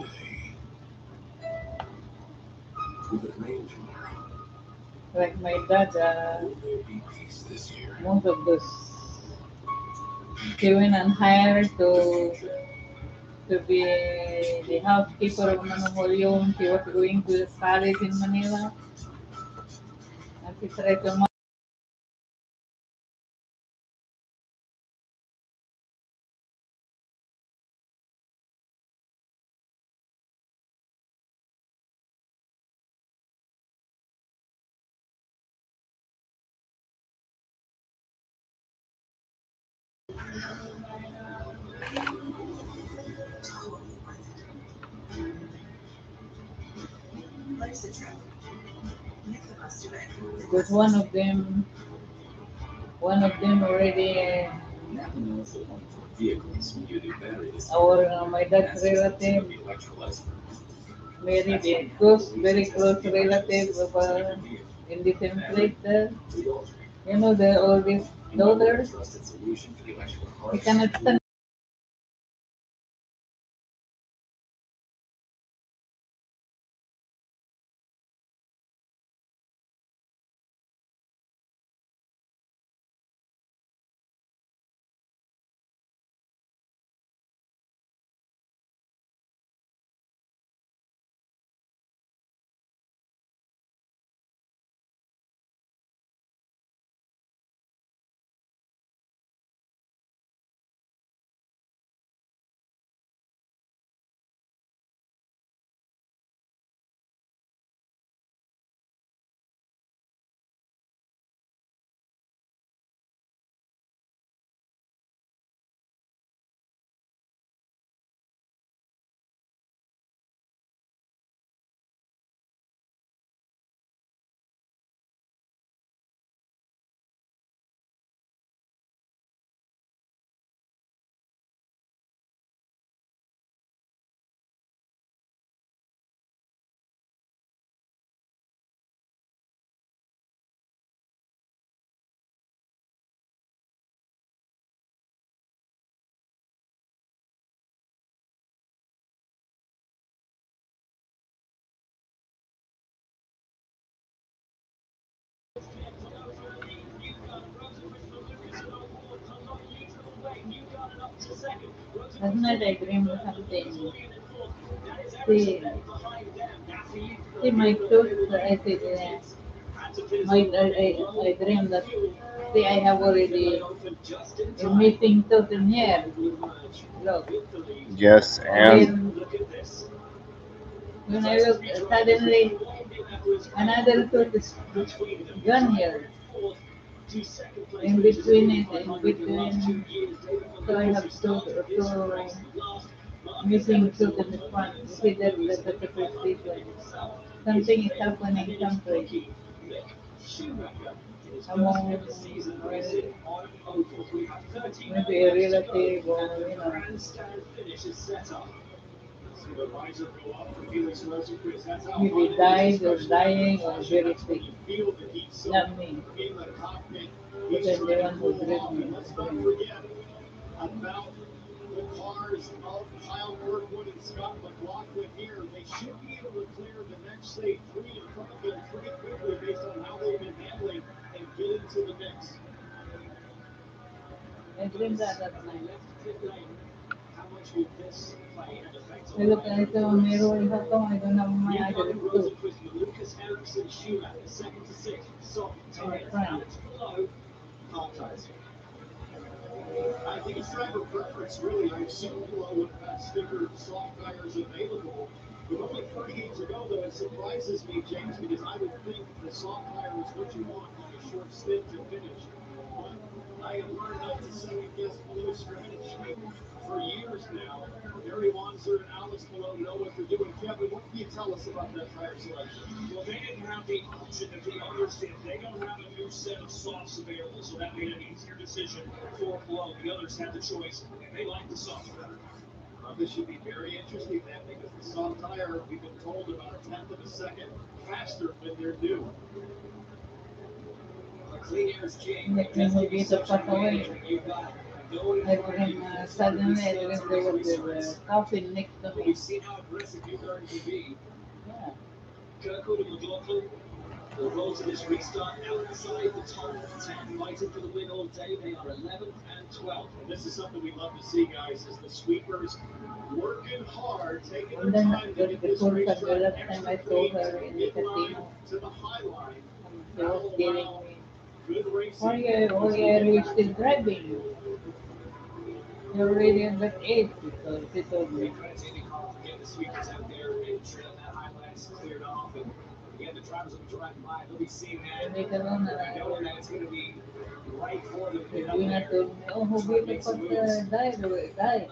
Like my dad, most of those he went and hired to be the housekeeper of Manong. He was going to college in Manila, and he tried to but one of them already my dad's relative married a very close relative of in the same place there. You know, the all these loaders. You cannot stand. Last night I dreamed something. See, see my tooth. I said, I dreamed that. See, I have already a missing tooth in here. Look. Yes, and Then when I look, suddenly another tooth is gone here. In between it, in between. So I have two missing tooth in the front. You see that's the superstition. Something is happening someplace. Among maybe a relative or you know. Maybe died or dying or very sick. Not me. Because they want to dream me. About the cars of Kyle Kirkwood and Scott McLaughlin here. They should be able to clear the next stage Prix in front of them pretty quickly based on how they've been handling and get into the mix. I dreamed that last night. How much will this play and affect I look at the mirror, how come I don't have my eyes too? Lucas Erickson Schumacher, second to sixth. So, Alex below, Palmeiras. I think it's driver preference, really. I assume Below would have had sticker soft tires available. With only 38 to go, though, it surprises me, James, because I would think the soft tire is what you want on a short stint to finish. But I have learned not to second guess Below's strategy for years now. Barry Wanzer and Alex Below know what they're doing. Kevin, what can you tell us about that tire selection? Well, they didn't have the option that the others did. They don't have a new set of softs available, so that made an easier decision for Blow. The others had the choice, and they liked the softs better. This should be very interesting then, because the soft tire, we've been told, about a tenth of a second faster than they're new. Clean air's king. Next thing will be to pass away. I dream suddenly I dreamed there was a coffin next to me. We've seen how aggressive you guard can be. Yeah. Kirkwood and McLaughlin will roll to this restart outside the top 10. Fighting for the win all day. They are 11th and 12th. And this is something we love to see, guys, is the sweepers working hard, taking And their then time to get this before racetrack the last extra time I saw clean, her in the in-line casino, to the high line. she was telling me, Good racing. why are you still driving? You're already at that age, she told me. Get the sweepers out there and trail that highlights cleared off. And again, the drivers will be driving by. They'll be seeing that, knowing that it's going to be right for them. Gina told me, oh, who gave the died?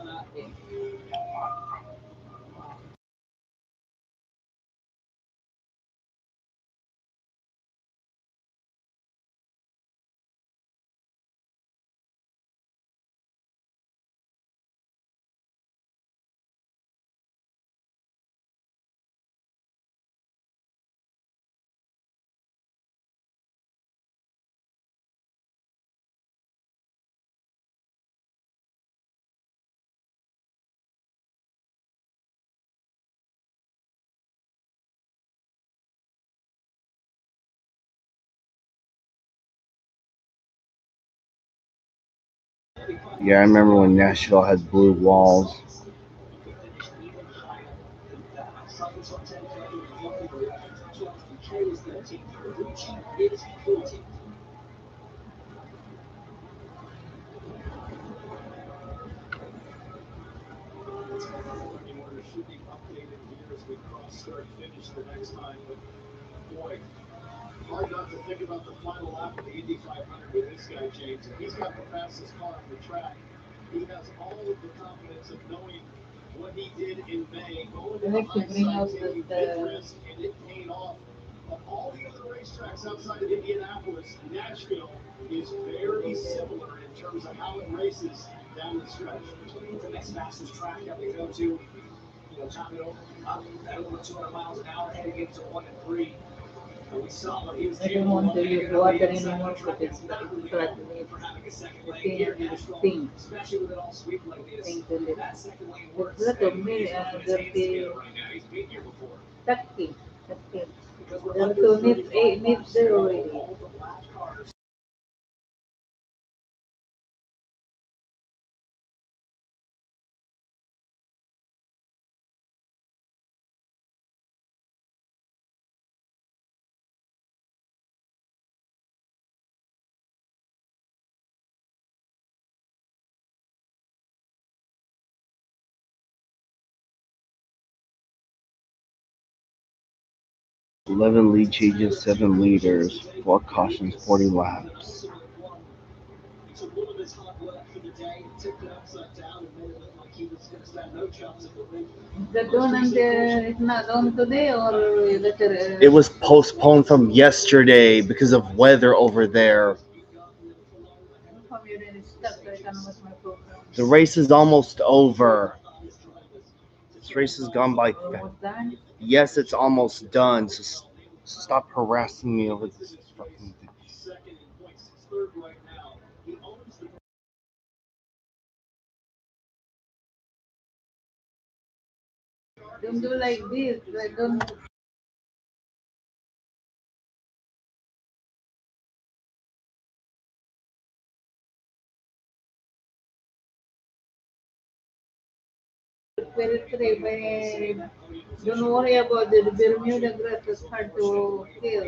Yeah, I remember when Nashville had blue walls. Should be updated here as we cross start finish the next time. But boy, hard not to think about the final lap of the Indy 500 with this guy, James. If he's got the fastest car on the track, he has all of the confidence of knowing what he did in May, going to the high side, taking big risk, and it paid off. Of all the other racetracks outside of Indianapolis, Nashville is very similar in terms of how it races down the stretch. It's the next fastest track that we go to. Top it over, up at over 200 miles an hour, heading into 1 and 3. And we saw what he was I don't capable want of to making use it water the inside anymore the track. because It's not really it's known for having a second lane thing here and in it Nashville, stinks. especially with it all sweet like this. Things in it. That second lane There's works, a lot of and he's working his hands dirty together right now. He's been here before. tucky. Because we're There are under two 35 needs laps there to go. already. All the lap cars. Eleven lead changes, 7 leaders, 4 cautions, 40 laps. He took one of his hot left for the day, tipped it upside down, and made it look like he was going to stand no chance of the win. The tournament is not on today or later? It was postponed from yesterday because of weather over there. The race is almost over. This race has gone by. Almost done? Yes, it's almost done. So stop harassing me over this fucking thing. Second in points, third right now. He owns the Don't do like this. Don't. Don't worry about the Bermuda grass. It's hard to kill.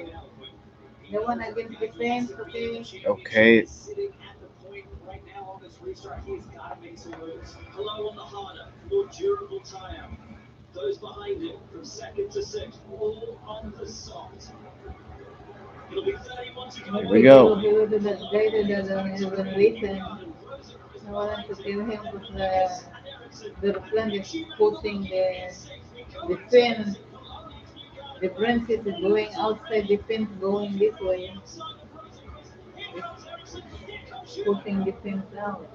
The one against the fence, okay? Okay. Sitting at the point right now on this restart, he's got to make some moves. Hello on the harder, more durable tire. Those behind him from second to sixth, all on the soft. It'll be 31 to go. Here we go. He would have been guided as an reason. I wanted to kill him because the friend is putting the fin, the branch is going outside the fence, going this way. It's putting the fence out.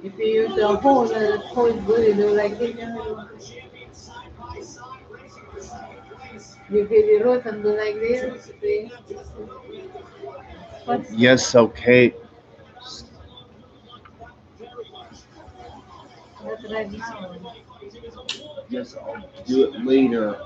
If you use a hole, good, you do like this. You give the road and do like this. See? What? Yes, okay. Not right now. Yes, I'll do it later.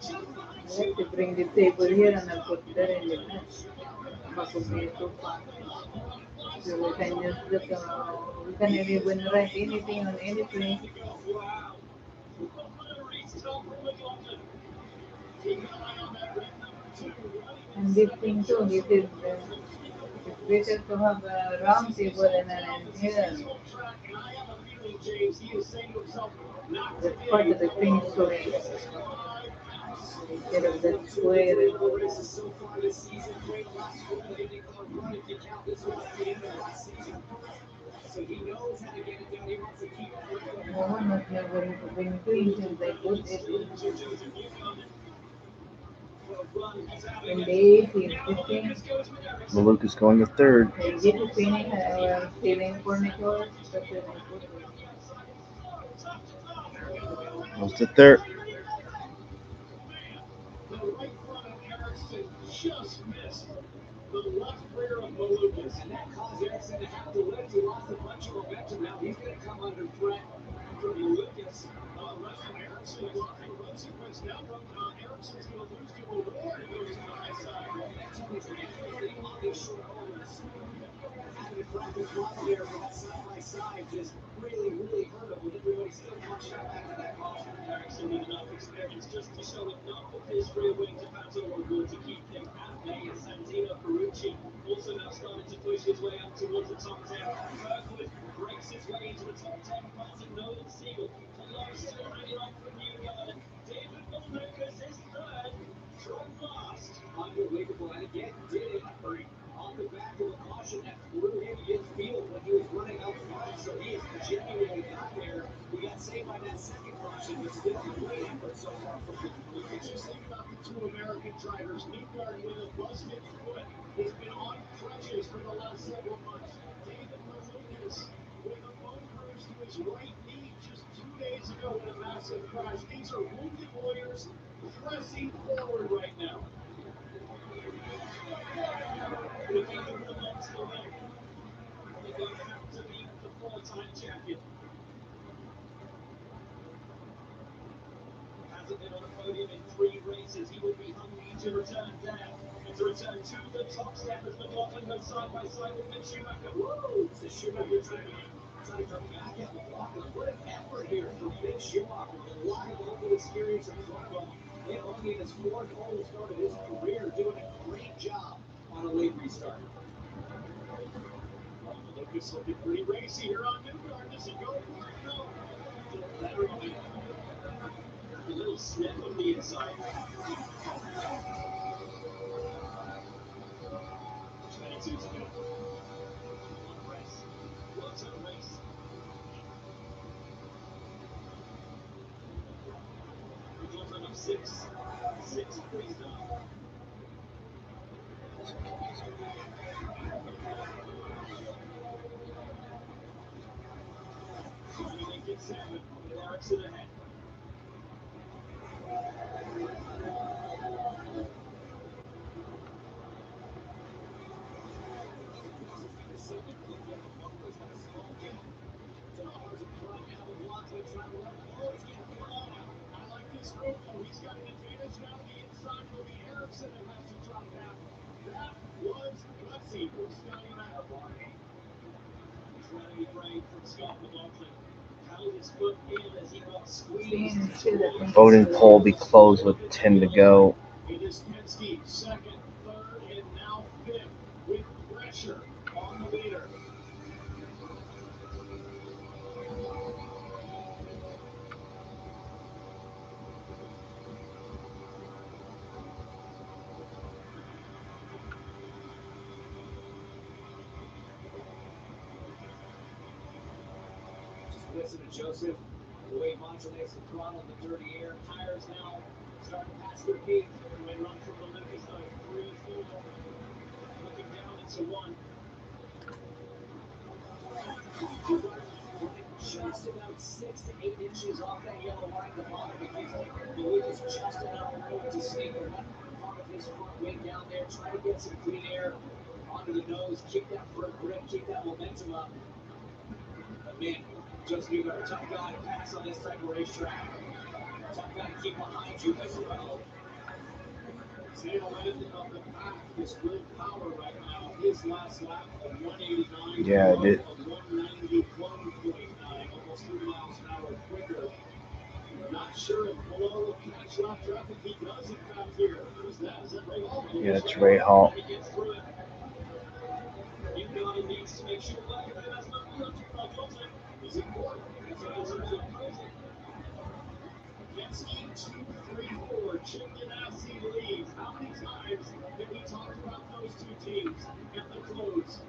I have to bring the table here and I'll put that in the back. That would be too far. So we can just look, we can even write anything on any place. And this thing too, this is it's better to have a round table than an here. That's part of the thing story. Instead of that square. No one was never been doing since I put it in the 80s, 15. Maluk is going to third. I did to finish, I was stealing furniture, that's when I put it. Goes to third. the left rear of Malukas. And that caused Ericsson to have to lift. He lost a bunch of momentum. Now he's going to come under threat from Malukas. Right from Ericsson, a lot of road sequence now from Ericsson's going to lose to Award. It goes to the high side. That Tony's everything on these short overs. Having to crack his block there for that side by side just really hurt him with everybody still punched out after that caution. Ericsson with enough experience just to show enough of his rear wing to Pato O'Ward to keep things at bay. And Santino Ferrucci also now starting to push his way up towards the top 10. Kirkwood breaks his way into the top 10, passing Nolan Siegel. Hello, still hanging on from Newgarden. David Malukas is third from last. Unbelievable, and again, did it on the back of a caution that threw him in field when he was running out front. So he has genuinely got there. He got saved by that second caution, but still a great effort so far from David Malukas. Just think about the two American drivers. Newgarden with a busted foot. He's been on crutches for the last several months. David Malukas with a bone bruise to his right knee just 2 days ago in a massive crash. These are wounded warriors pressing forward right now. Looking at the legs for him. They're going to have to beat the four-time champion. Hasn't been on a podium in 3 races. He would be hungry to return there and to return to the top step as McLaughlin goes side by side with Mick Schumacher. Woo! It's a Schumacher trying to come back at McLaughlin. What an effort here from Mick Schumacher with a lot of local experience in front of him. And only in his 4th oval start of his career, doing a great job on a late restart. Lucas looking pretty racy here on Newgarden. Does he go for it? No. A little sniff of the inside. 22 to go. What a race. What a race. McLaughlin of 6 freestyle. They get 7 with Ericsson ahead. I like this move though. He's got an advantage now. The inside will be Ericsson and has to drop back. That was gutsy from Scotty McAvoy. He's running afraid from Scott McLaughlin. Held his foot in as he got squeezed. Voting poll be closed with 10 to go. It is Penske second, third, and now 5th with pressure on the leader. Listen to Joseph, the way he modulates the throttle in the dirty air. Tires now starting to pass their peak. And they run from the Lucas side, 3, 4, looking down into 1. Just about 6 to 8 inches off that yellow line at the bottom. It gives Malukas just enough room to sneak the left part of his front wing down there, try to get some clean air onto the nose, keep that front grip, keep that momentum up. But man, Joseph Newgarden, tough guy to pass on this type of racetrack. Tough guy to keep behind you as well. Tail end of the pack, this real power right now. His last lap of 189. Yeah, it did. Of 191.9, almost 3 miles an hour quicker. Not sure if Malone will catch lap traffic. He does, in fact, here. Who's that? Is that Ray Hall? Yeah, it's Ray Hall. He gets through it. Newgarden needs to make sure that he has not beyond 2 McLaughlin. Is it 4? So in terms of cruising. Penske 2, 3, 4. Chip Ganassi leads. How many times have we talked about those 2 teams at the close?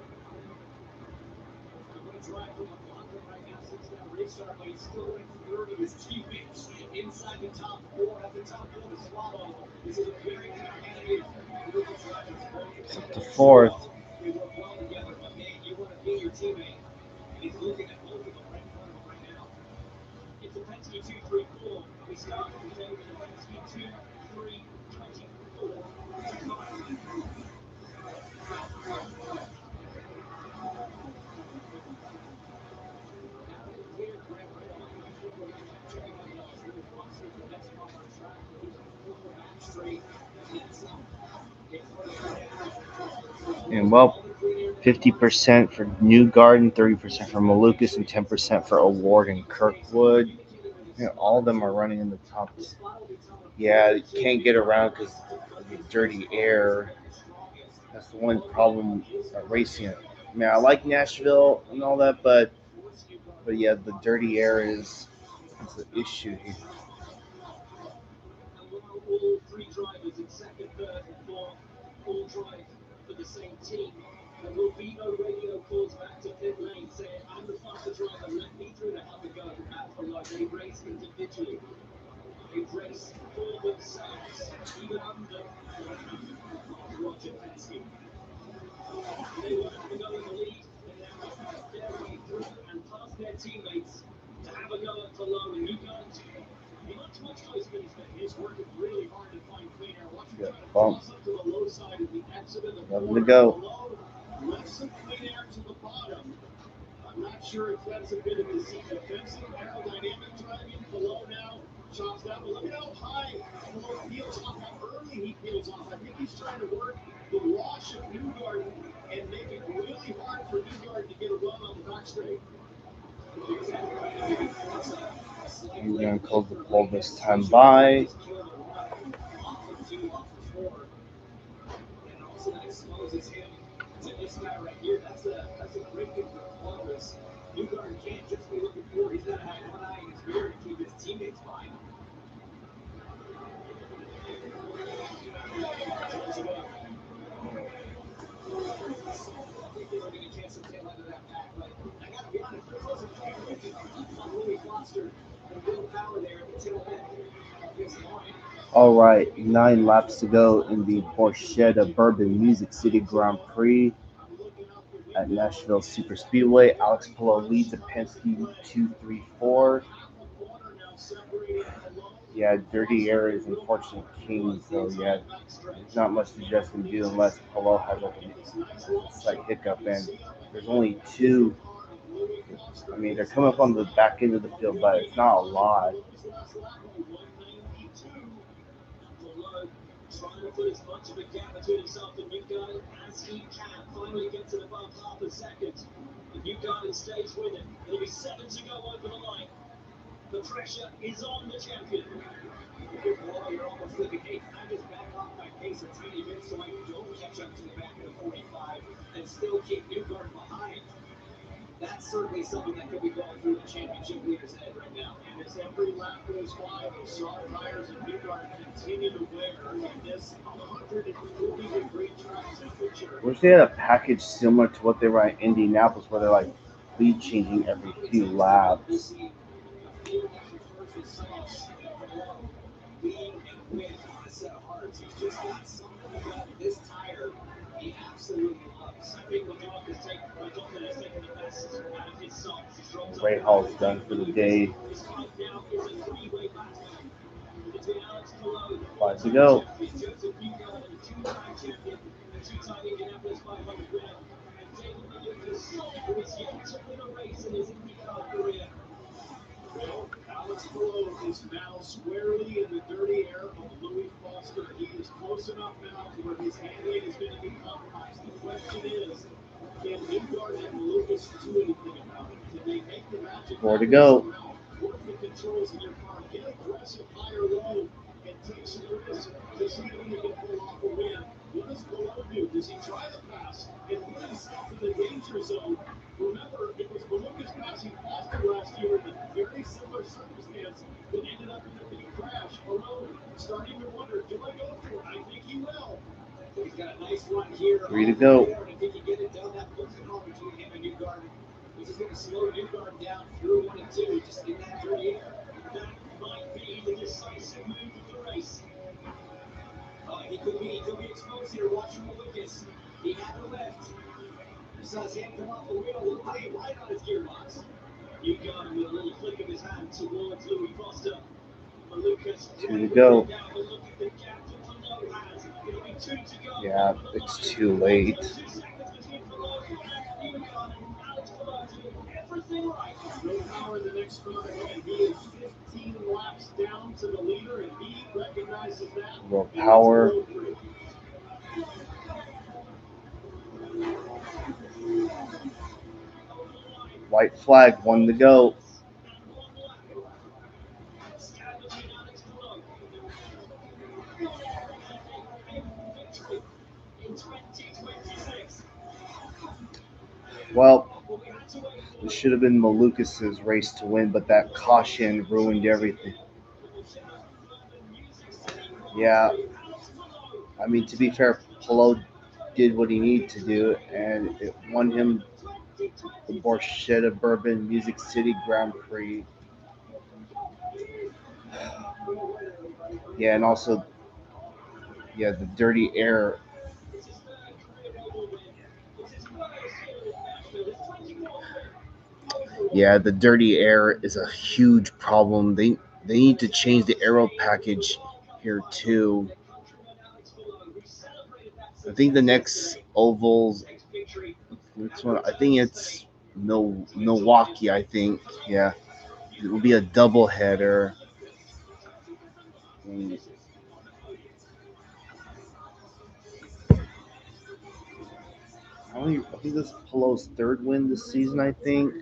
What a drive from McLaughlin right now since that restart, but he's still in third of his teammates inside the top 4. At the top 4 to swallow. This is a very competitive group of drivers. It's up to 4th. They work well together, but man, you want to be your teammate. And he's looking at both of them right in front of him right now. It's a Penske 2, 3, 4. We start today with a Penske 2, 3, 24 to come. And well, 50% for Newgarden, 30% for Malukas, and 10% for Award and Kirkwood. You know, all of them are running in the top. Yeah, you can't get around because of the dirty air. That's the one problem racing. I mean, I like Nashville and all that, but yeah, the dirty air is the issue here. All three drivers in second, third, and fourth all drive for the same team. There will be no radio calls back to pit lane saying, I'm the faster driver, let me through to have a go at below. They race individually. They race for themselves, even under Roger Penske. They were having a go in the lead, and now they fight their way through and past their teammates to have a go at below. And you guys, he looks much closer than he's been. He's working really hard to find clean air. Watch him try to cross up to the low side of the exit of the corner below. Left some clean air to the bottom. I'm not sure if that's a bit of his defensive aerodynamic driving. Below now chops down, but look at how high below peels off, how early he peels off. I think he's trying to work the wash of Newgarden and make it really hard for Newgarden to get a run on the back straight. We're going to close the poll this time by. And also that exposes him to this guy right here. That's a great thing for Columbus. Newgarden can't just be looking forward. He's got to have one eye in his mirror to keep his teammates by him. I think they were going to catch some tail end of that pack, but I got to be honest, there was a few waiting on Louis Foster and Will Power there at the tail end of this line. All right, 9 laps to go in the Borchetta Bourbon Music City Grand Prix at Nashville Super Speedway. Alex Palou leads at Penske 2-3-4. Yeah, dirty air is unfortunately king, so yeah, there's not much that Jess can do unless Palou has like a slight hiccup. And there's only 2. I mean, they're coming up on the back end of the field, but it's not a lot. Trying to put as much of a gap between himself and Newgarden as he can. Finally gets it above half a second. If Newgarden stays with it, there'll be 7 to go over the line. The pressure is on the champion. If you're below, you're almost thinking, hey, can I just back off my pace a tiny bit so I don't catch up to the back of the 45 and still keep Newgarden behind? That's certainly something that could be going through the championship leader's head right now. And as every lap goes by, those soft tires of Newgarden continue to wear in this 140-degree track temperature. Wish they had a package similar to what they were at Indianapolis, where they're like lead changing every few laps. Lead and win on a set of hearts. He's just got something about this tire he absolutely loves. I think McLaughlin has taken the best out of his softs. He's dropped Ray Hall's done for the day. This fight now is a 3-way battle between Alex Palou, 5 to go. Joseph Newgarden, the 2-time champion, the 2-time Indianapolis 500 winner, and David Malukas, who is yet to win a race in his IndyCar career. Well, Alex Palou is now squarely in the dirty air of Louis Foster. He is close enough now to where his handling is going to be compromised. The question is, can Newgarden and Malukas do anything about it? Can they make the magic 4 to go. work the controls in your car, get aggressive high or low, and take some risks to see if you can pull off a win? What does Palou do? Does he try to pass and put himself in the danger zone? Remember, it was Malukas passing Foster last year in a very similar circumstance that ended up in a big crash. Palou starting to wonder, do I go for it? I think he will. He's got a nice run here. 3 to go. And if he can get it done, that puts it on between him and Newgarden. Which is going to slow Newgarden down through 1 and 2, just in that dirty air. That might be the decisive move of the race. He could be exposed here. Watch from Malukas. He had the lift. You saw his hand come off the wheel, looked like right on his gearbox. Newgarden with a little flick of his hand towards Louis Foster. Malukas 2 to go. down, but look at the gap to Palou. Yeah, it's too late. Everything right. No power in the next corner, and he is 15 laps down to the leader, and he recognizes that. More power. White flag, one to go. Well, it should have been Malukas' race to win, but that caution ruined everything. Yeah, I mean, to be fair, Polo did what he needed to do, and it won him the Borchetta Bourbon Music City Grand Prix. Yeah, and also, yeah, the dirty air. Yeah, the dirty air is a huge problem. They need to change the aero package here too. I think the next ovals, next one, I think it's Milwaukee. I think, yeah, it will be a double header. I think this is Polo's third win this season. I think.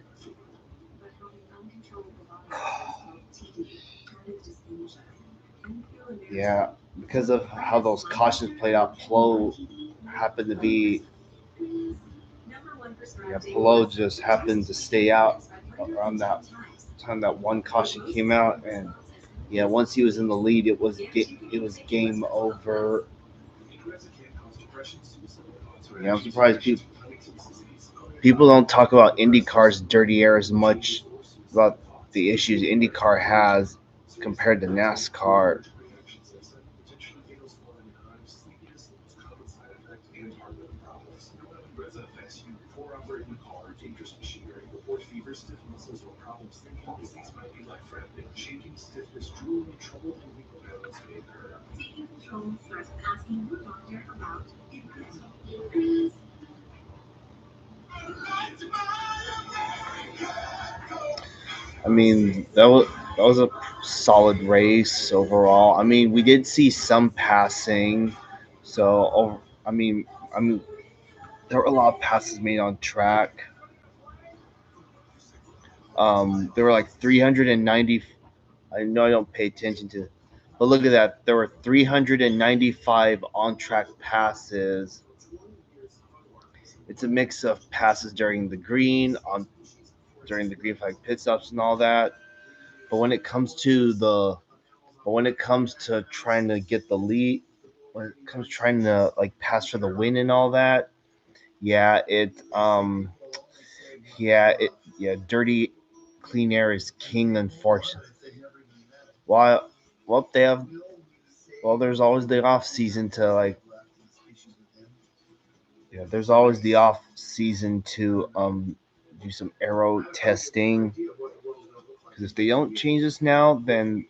Yeah, because of how those cautions played out, Polo happened to be. Yeah, Polo just happened to stay out around that time that one caution came out, and yeah, once he was in the lead, it was game over. Yeah, I'm surprised people don't talk about IndyCar's dirty air as much about the issues IndyCar has compared to NASCAR. I mean, that was a solid race overall. I mean, we did see some passing, so I mean, there were a lot of passes made on track. There were like 390. I know I don't pay attention to, but look at that. There were 395 on track passes. It's a mix of passes during the green flag pit stops and all that. But when it comes to trying to get the lead, when it comes trying to like pass for the win and all that, yeah, dirty clean air is king, unfortunately. While well they have well there's always the off season to like yeah, there's always the off season to do some aero testing, because if they don't change this now, then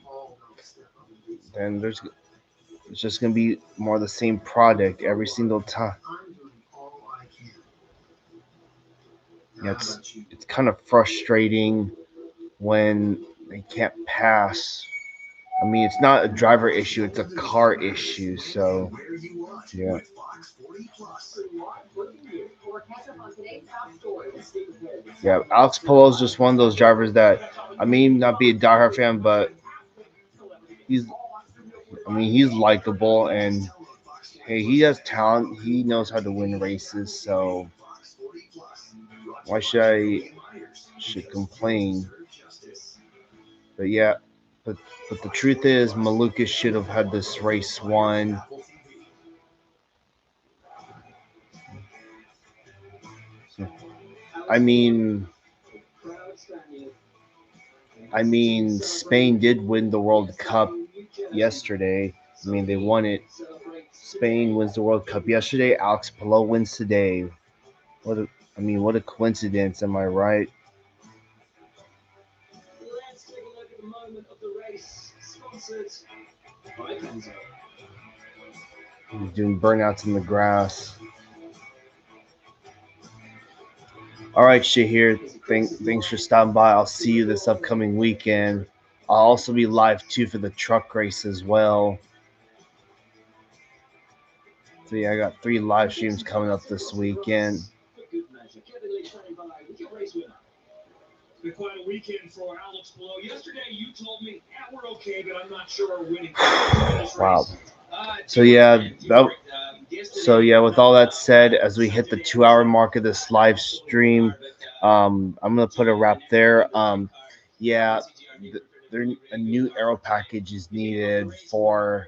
it's just gonna be more of the same product every single time. Yeah, it's kind of frustrating when they can't pass. I mean, it's not a driver issue; it's a car issue. So, yeah. Yeah, Alex Palou is just one of those drivers that, I mean, not be a diehard fan, but he's, he's likable, and hey, he has talent. He knows how to win races. So why should complain? But yeah, but the truth is, Malukas should have had this race won. I mean, Spain did win the World Cup yesterday. I mean, they won it. Spain wins the World Cup yesterday. Alex Palou wins today. What a coincidence. Am I right? Let's take a look at the moment of the race, sponsored by Benzo. He's doing burnouts in the grass. All right, Shahir. Thanks for stopping by. I'll see you this upcoming weekend. I'll also be live too for the truck race as well. So yeah, I got 3 live streams coming up this weekend. It's been quite a weekend for Alex Below. Yesterday, you told me, yeah, we're okay, but I'm not sure we're winning. Wow. So with all that said, as we hit the 2-hour mark of this live stream, I'm gonna put a wrap there. Yeah, there a new aero package is needed for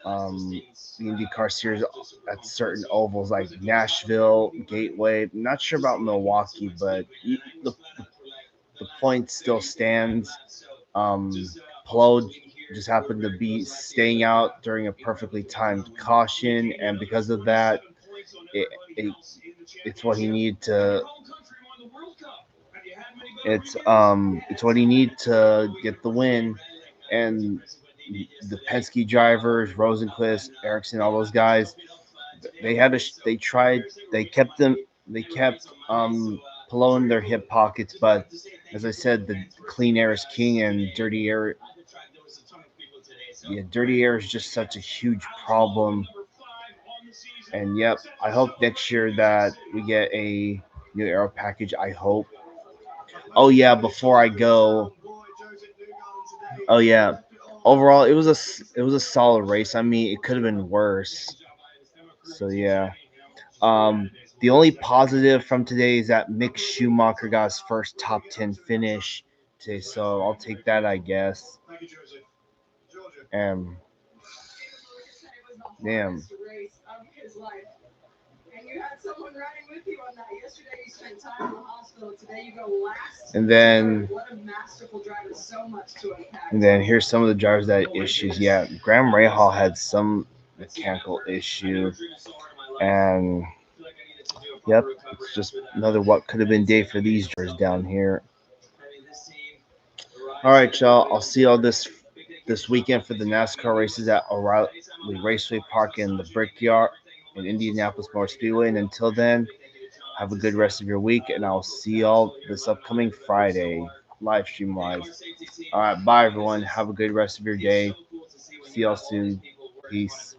the IndyCar series at certain ovals like Nashville, Gateway. I'm not sure about Milwaukee, but the point still stands. Pelot just happened to be staying out during a perfectly timed caution, and because of that, it, it it's what he needed to. It's what he needed to get the win, and the Penske drivers, Rosenquist, Ericsson, all those guys, they tried, they kept Pelot in their hip pockets, but as I said, the clean air is king, and dirty air is just such a huge problem. And yep, I hope next year that we get a new aero package. I hope. Oh yeah, before I go. Oh yeah. Overall, it was a solid race. I mean, it could have been worse. So yeah. The only positive from today is that Mick Schumacher got his first top 10 finish today, so I'll take that, I guess. And damn. And you had someone riding with you on that. Yesterday you spent time in the hospital. Today you go last. And then What a masterful driver. So much to unpack. And then here's some of the drivers that had issues. Yeah, Graham Rahal had some mechanical issue, and yep, it's just another what could have been day for these drivers down here. All right, y'all. I'll see y'all this weekend for the NASCAR races at O'Reilly Raceway Park in the Brickyard in Indianapolis Motor Speedway. And until then, have a good rest of your week, and I'll see y'all this upcoming Friday, live stream wise. All right, bye everyone. Have a good rest of your day. See y'all soon. Peace.